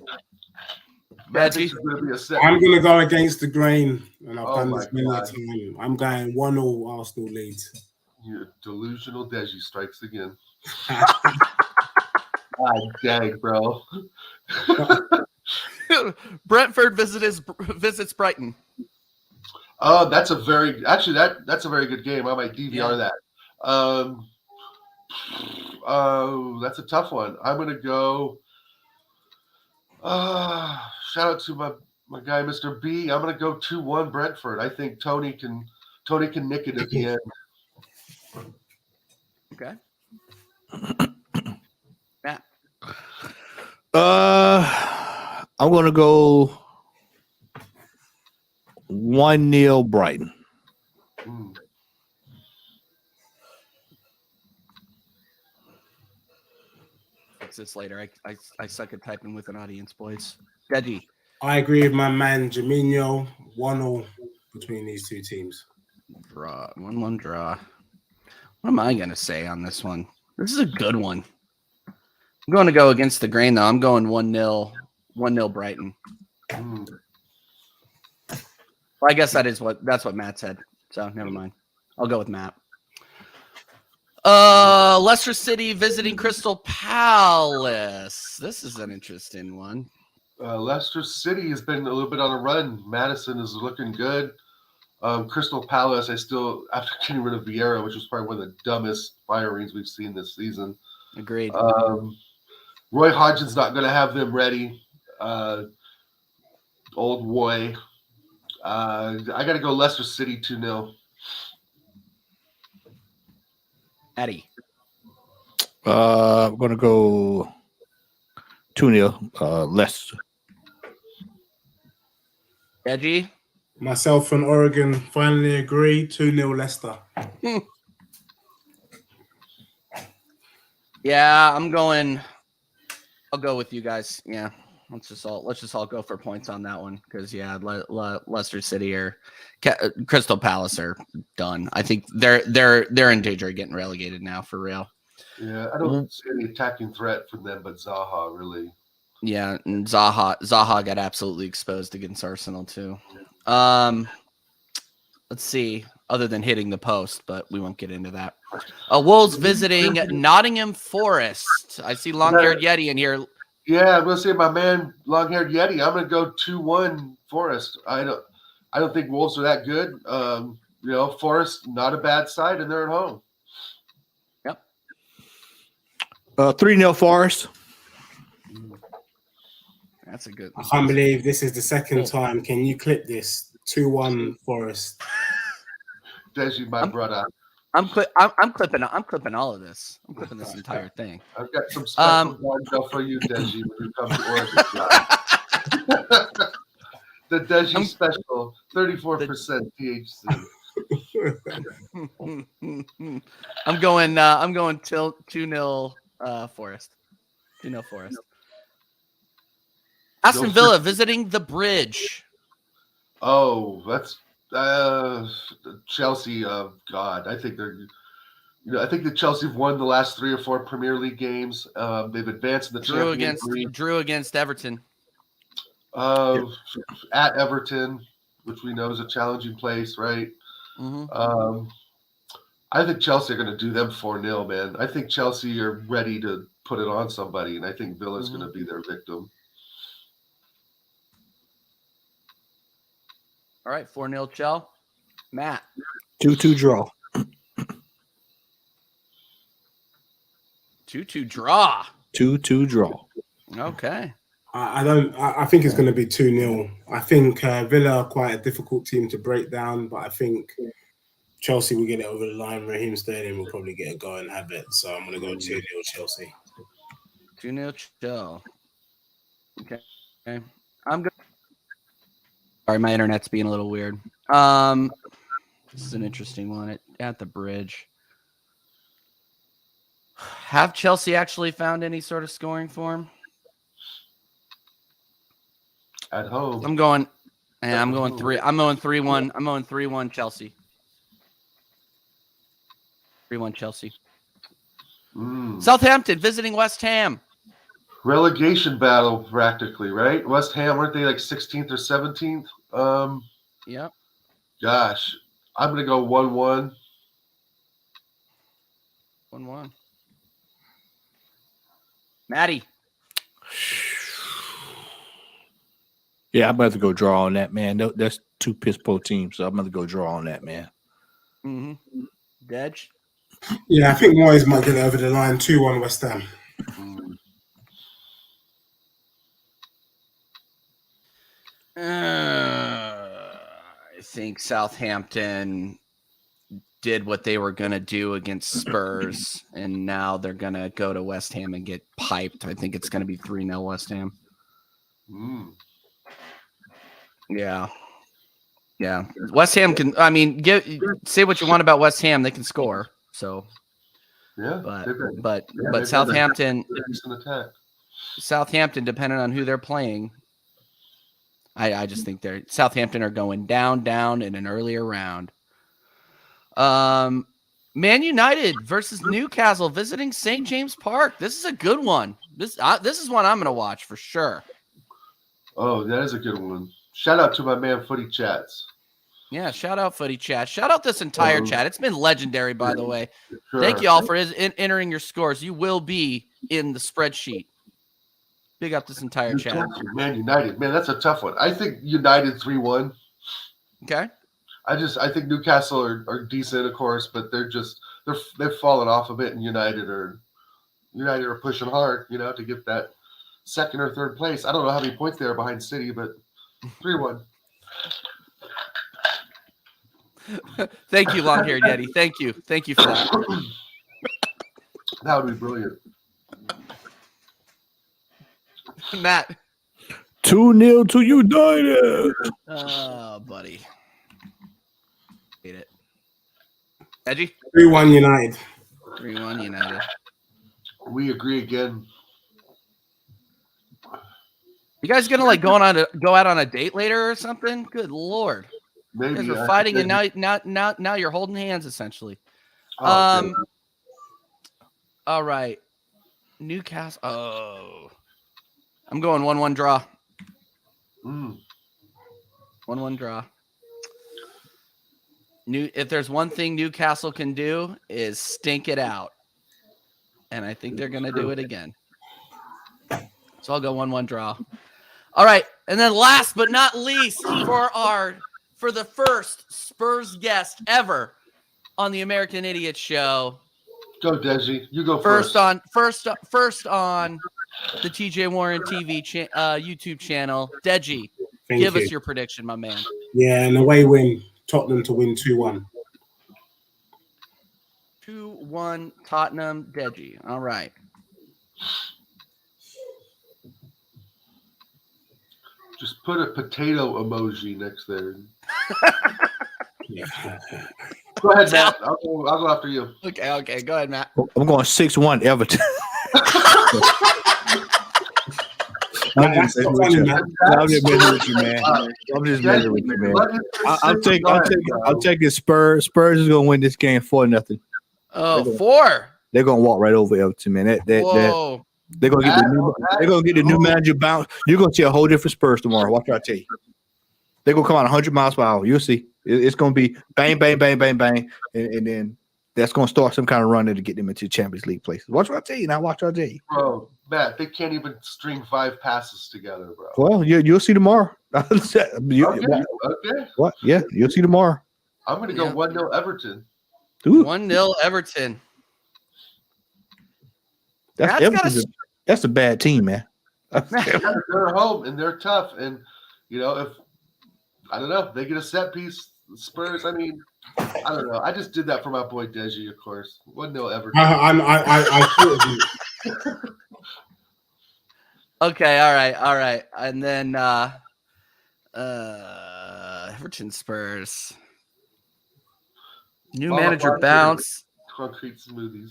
Speaker 7: Matt thinks it's going to be a set.
Speaker 6: I'm going to go against the grain, and I've
Speaker 7: Oh
Speaker 6: done
Speaker 7: my
Speaker 6: this many
Speaker 7: God.
Speaker 6: times. I'm going 1-0 Arsenal Leeds.
Speaker 7: Your delusional Deji strikes again. God dang, bro.
Speaker 3: Brentford visits Brighton.
Speaker 7: Oh, that's a very that's a very good game. I might DVR that. That's a tough one. I'm gonna go. Shout out to my guy, Mr. B. I'm gonna go 2-1 Brentford. I think Tony can nick it at the end.
Speaker 3: Okay. Matt.
Speaker 5: I'm gonna go 1-0 Brighton.
Speaker 7: Mm.
Speaker 3: Fix this later. I suck at typing with an audience, boys. Deji.
Speaker 6: I agree with my man Jaminho. 1-0 between these two teams.
Speaker 3: Draw. 1-1 draw. What am I gonna say on this one? This is a good one. I'm going to go against the grain, though. I'm going 1-0 Brighton.
Speaker 7: Mm.
Speaker 3: Well, I guess that's what Matt said. So never mind. I'll go with Matt. Leicester City visiting Crystal Palace. This is an interesting one.
Speaker 7: Leicester City has been a little bit on a run. Madison is looking good. Crystal Palace, after getting rid of Vieira, which was probably one of the dumbest firings we've seen this season.
Speaker 3: Agreed.
Speaker 7: Roy Hodgson's not going to have them ready. Old Roy. I got to go Leicester City 2-0.
Speaker 3: Eddie.
Speaker 5: I'm gonna go 2-0 Leicester.
Speaker 3: Deji.
Speaker 6: Myself and Oregon finally agree. 2-0 Leicester.
Speaker 3: Yeah, I'll go with you guys. Yeah. Let's just all go for points on that one because Leicester City or Crystal Palace are done. I think they're in danger of getting relegated now for real.
Speaker 7: Yeah, I don't see any attacking threat from them, but Zaha really.
Speaker 3: Yeah, and Zaha got absolutely exposed against Arsenal too. Let's see, other than hitting the post, but we won't get into that. Wolves visiting Nottingham Forest. I see long-haired Yeti in here.
Speaker 7: Yeah, I'm gonna say my man, long-haired Yeti. I'm gonna go 2-1 Forest. I don't think Wolves are that good. Forest not a bad side, and they're at home.
Speaker 3: Yep.
Speaker 5: 3-0 Forest.
Speaker 3: That's a good.
Speaker 6: I can't believe this is the second time. Can you clip this? 2-1 Forest.
Speaker 7: Deji, my brother.
Speaker 3: I'm clipping all of this. I'm clipping this entire thing.
Speaker 7: I've got some special ganja for you, Deji, when you come to Oregon. The Deji special, 34% THC.
Speaker 3: I'm going 2-0 Forest. 2-0 Forest. Aston Villa visiting the Bridge.
Speaker 7: Oh, that's Chelsea. God, I think they're. I think that Chelsea have won the last 3 or 4 Premier League games. They've advanced in the Champions League.
Speaker 3: Drew against Everton.
Speaker 7: At Everton, which we know is a challenging place, right?
Speaker 3: Mm-hmm.
Speaker 7: I think Chelsea are going to do them 4-0, man. I think Chelsea are ready to put it on somebody, and I think Villa's going to be their victim.
Speaker 3: All right, 4-0 Chell. Matt.
Speaker 5: 2-2 draw.
Speaker 3: 2-2 draw.
Speaker 5: 2-2 draw.
Speaker 3: Okay.
Speaker 6: I think it's going to be 2-0. I think Villa are quite a difficult team to break down, but I think Chelsea will get it over the line. Raheem Sterling will probably get a go and have it. So I'm going to go 2-0 Chelsea.
Speaker 3: 2-0 Chell. Okay. I'm good. Sorry, my internet's being a little weird. This is an interesting one at the bridge. Have Chelsea actually found any sort of scoring form?
Speaker 7: At home.
Speaker 3: I'm going 3-1. I'm going 3-1 Chelsea. 3-1 Chelsea. Southampton visiting West Ham.
Speaker 7: Relegation battle, practically, right? West Ham, weren't they like 16th or 17th?
Speaker 3: Yep.
Speaker 7: Gosh, I'm going to go 1-1.
Speaker 3: 1-1. Maddie.
Speaker 5: Yeah, I'm about to go draw on that, man. That's two piss poor teams, so I'm about to go draw on that, man.
Speaker 3: Mm-hmm. Dej.
Speaker 6: Yeah, I think Moyes might get it over the line. 2-1 West Ham.
Speaker 3: I think Southampton did what they were going to do against Spurs, and now they're going to go to West Ham and get piped. I think it's going to be 3-0 West Ham. Yeah. Yeah. West Ham can, I mean, say what you want about West Ham. They can score. So,
Speaker 7: yeah,
Speaker 3: but Southampton, depending on who they're playing, I just think Southampton are going down in an earlier round. Man United versus Newcastle visiting St. James Park. This is a good one. This is one I'm going to watch for sure.
Speaker 7: Oh, that is a good one. Shout out to my man Footy Chats.
Speaker 3: Yeah, shout out Footy Chat. Shout out this entire chat. It's been legendary, by the way.
Speaker 7: Sure.
Speaker 3: Thank you all for entering your scores. You will be in the spreadsheet. Big up this entire chat.
Speaker 7: Man United. Man, that's a tough one. I think United 3-1.
Speaker 3: Okay.
Speaker 7: I think Newcastle are decent, of course, but they've fallen off a bit, and United are pushing hard, to get that second or third place. I don't know how many points they are behind City, but 3-1.
Speaker 3: Thank you, long-haired Yeti. Thank you for that.
Speaker 7: That would be brilliant.
Speaker 3: Matt.
Speaker 5: 2-0 to United.
Speaker 3: Oh, buddy. Hate it. Edgy?
Speaker 6: 3-1 United.
Speaker 3: 3-1 United.
Speaker 7: We agree again.
Speaker 3: You guys gonna go out on a date later or something? Good Lord.
Speaker 7: Maybe
Speaker 3: You guys are fighting and now you're holding hands essentially.
Speaker 7: Oh,
Speaker 3: all right. Newcastle. Oh. I'm going 1-1 draw. 1-1 draw. If there's one thing Newcastle can do is stink it out. And I think they're going to do it again. So I'll go 1-1 draw. All right. And then last but not least for the first Spurs guest ever on the American Idiot Show.
Speaker 7: Go, Desi. You go
Speaker 3: first. First on the TJ Warren TV YouTube channel. Deji, give us your prediction, my man.
Speaker 6: Yeah, an away win. Tottenham to win 2-1.
Speaker 3: 2-1 Tottenham. Deji. All right.
Speaker 7: Just put a potato emoji next there. Go ahead, Matt. I'll go after you.
Speaker 3: Okay. Go ahead, Matt.
Speaker 5: I'm going 6-1 Everton. I'm just messing with you, man. I'll take it. Spurs is gonna win this game 4-0.
Speaker 3: Oh, 4.
Speaker 5: They're gonna walk right over Everton, man.
Speaker 3: Whoa.
Speaker 5: They're gonna get the new manager bounce. You're gonna see a whole different Spurs tomorrow. Watch what I tell you. They're gonna come out 100 miles per hour. You'll see. It's gonna be bang, bang, bang, bang, bang, and then that's going to start some kind of run to get them into Champions League places. Watch what I tell you now. Watch what I tell you.
Speaker 7: Bro, Matt, they can't even string 5 passes together, bro.
Speaker 5: Well, you'll see tomorrow.
Speaker 7: Okay.
Speaker 5: What? Yeah, you'll see tomorrow.
Speaker 7: I'm going to go 1-0 Everton.
Speaker 3: 1-0 Everton.
Speaker 5: That's a bad team, man.
Speaker 7: They're at home and they're tough. And, if I don't know, they get a set piece, Spurs. I mean, I don't know. I just did that for my boy Deji, of course. 1-0 Everton.
Speaker 6: I thought of you.
Speaker 3: Okay, all right. And then Everton Spurs. New manager bounce.
Speaker 7: Concrete smoothies.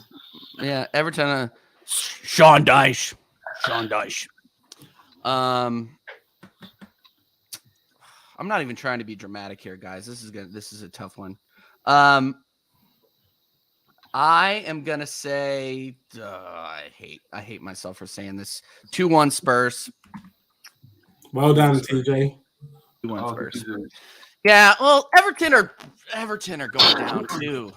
Speaker 3: Yeah, Everton. Sean Dyche. I'm not even trying to be dramatic here, guys. This is a tough one. I am gonna say I hate myself for saying this. 2-1 Spurs.
Speaker 6: Well done, TJ.
Speaker 3: 2-1 Spurs. Yeah, well, Everton are going down too.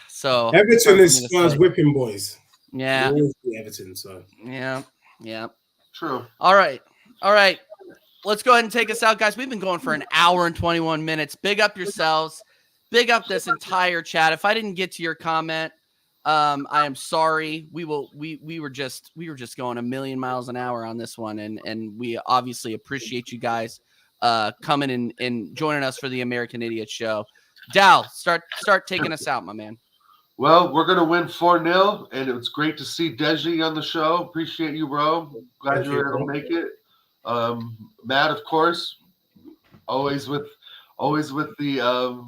Speaker 3: So
Speaker 6: Everton is Spurs whipping boys.
Speaker 3: Yeah.
Speaker 6: Everton. So
Speaker 3: yeah.
Speaker 7: True.
Speaker 3: All right. Let's go ahead and take us out, guys. We've been going for an hour and 21 minutes. Big up yourselves. Big up this entire chat. If I didn't get to your comment, I am sorry. We were just going a million miles an hour on this one, and we obviously appreciate you guys coming and joining us for the American Idiot Show. Dal, start taking us out, my man.
Speaker 7: Well, we're gonna win 4-0, and it was great to see Deji on the show. Appreciate you, bro. Glad you were able to make it. Matt, of course, always with the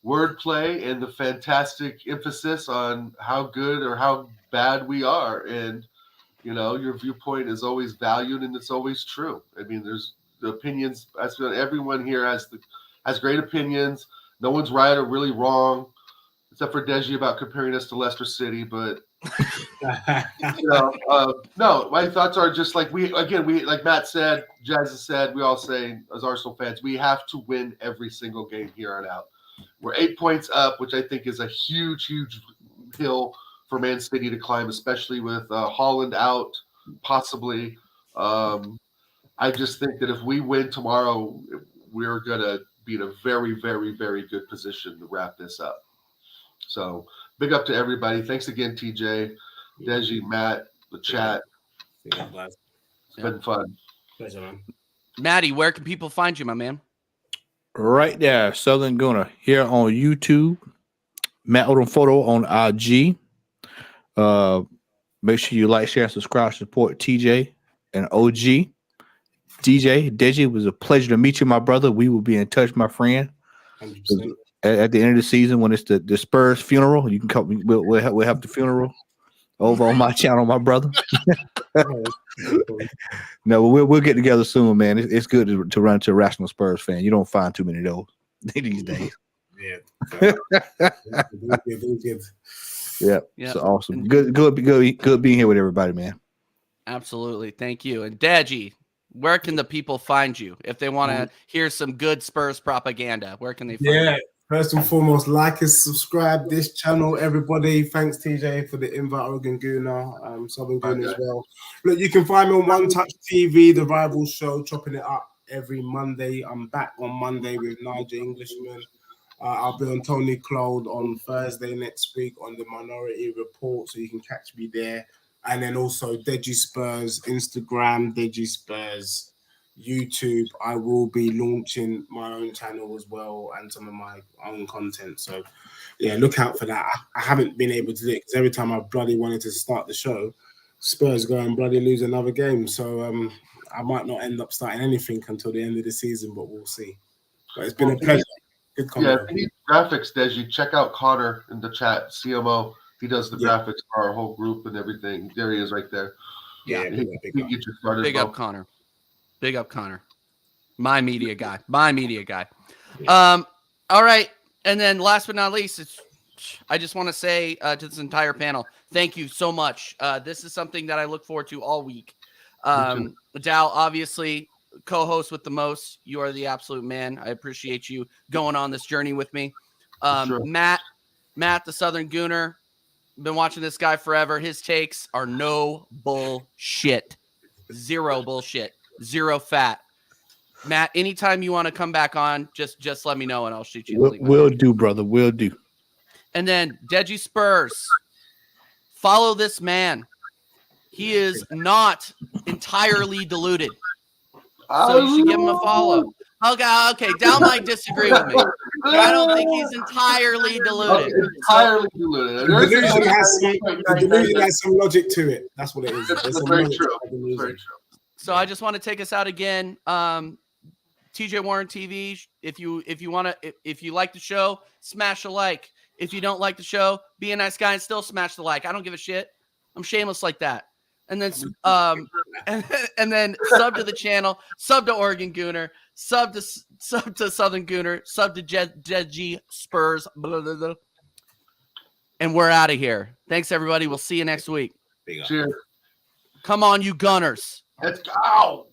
Speaker 7: wordplay and the fantastic emphasis on how good or how bad we are, and your viewpoint is always valued and it's always true. I mean, there's the opinions. Everyone here has great opinions. No one's right or really wrong, except for Deji about comparing us to Leicester City, but. No, my thoughts are just like like Matt said, Jazz has said, we all say as Arsenal fans, we have to win every single game here on out. We're 8 points up, which I think is a huge hill for Man City to climb, especially with Haaland out, possibly. I just think that if we win tomorrow, we're gonna be in a very, very, very good position to wrap this up. So big up to everybody. Thanks again, TJ, Deji, Matt, the chat. It's been fun.
Speaker 6: Pleasure, man.
Speaker 3: Maddie, where can people find you, my man?
Speaker 5: Right there, Southern Gunner here on YouTube. Matt Odom Photo on IG. Make sure you like, share, and subscribe, support TJ and OG. DJ, Deji, it was a pleasure to meet you, my brother. We will be in touch, my friend.
Speaker 6: 100%.
Speaker 5: At the end of the season, when it's the Spurs funeral, you can come. We'll have the funeral over on my channel, my brother. No, we'll get together soon, man. It's good to run into a rational Spurs fan. You don't find too many of those these days.
Speaker 6: Yeah. Good.
Speaker 5: Yeah. So awesome. Good being here with everybody, man.
Speaker 3: Absolutely. Thank you. And Deji, where can the people find you if they want to hear some good Spurs propaganda? Where can they find you?
Speaker 6: First and foremost, like and subscribe this channel, everybody. Thanks, TJ, for the invite. Oregon Gooner, Southern Gooner as well. Look, you can find me on One Touch TV, the rival show, chopping it up every Monday. I'm back on Monday with Nigel Englishman. I'll be on Tony Claude on Thursday next week on the Minority Report, so you can catch me there. And then also Deji Spurs, Instagram, Deji Spurs, YouTube. I will be launching my own channel as well and some of my own content. So, yeah, look out for that. I haven't been able to do it because every time I bloody wanted to start the show, Spurs go and bloody lose another game. So I might not end up starting anything until the end of the season, but we'll see. But it's been a pleasure. Good comment.
Speaker 7: Yeah, if you need graphics, Deji, check out Connor in the chat, CMO. He does the graphics for our whole group and everything. There he is right there.
Speaker 6: Yeah,
Speaker 7: he get you started.
Speaker 3: Big up, Connor. Big up, Connor. My media guy. All right. And then last but not least, I just want to say to this entire panel, thank you so much. This is something that I look forward to all week. Dal, obviously, co-host with the most. You are the absolute man. I appreciate you going on this journey with me.
Speaker 7: Sure.
Speaker 3: Matt, Matt, the Southern Gooner. Been watching this guy forever. His takes are no bullshit. Zero bullshit. Zero fat. Matt, anytime you want to come back on, just let me know and I'll shoot you.
Speaker 5: Will do, brother. Will do.
Speaker 3: And then Deji Spurs. Follow this man. He is not entirely deluded. So you should give him a follow. Okay. Down might disagree with me. I don't think he's entirely deluded.
Speaker 7: Entirely deluded.
Speaker 6: The delusion has some logic to it. That's what it is. There's some
Speaker 7: Very
Speaker 6: logic
Speaker 7: true.
Speaker 6: to the delusion.
Speaker 7: Very true.
Speaker 3: So I just want to take us out again. TJ Warren TV. If you like the show, smash a like. If you don't like the show, be a nice guy and still smash the like. I don't give a shit. I'm shameless like that. And then and then sub to the channel, sub to Oregon Gooner, sub to Southern Gooner, sub to Deji Spurs, blah, blah, blah. And we're out of here. Thanks everybody. We'll see you next week.
Speaker 7: Cheers.
Speaker 3: Come on, you Gunners.
Speaker 7: Let's go.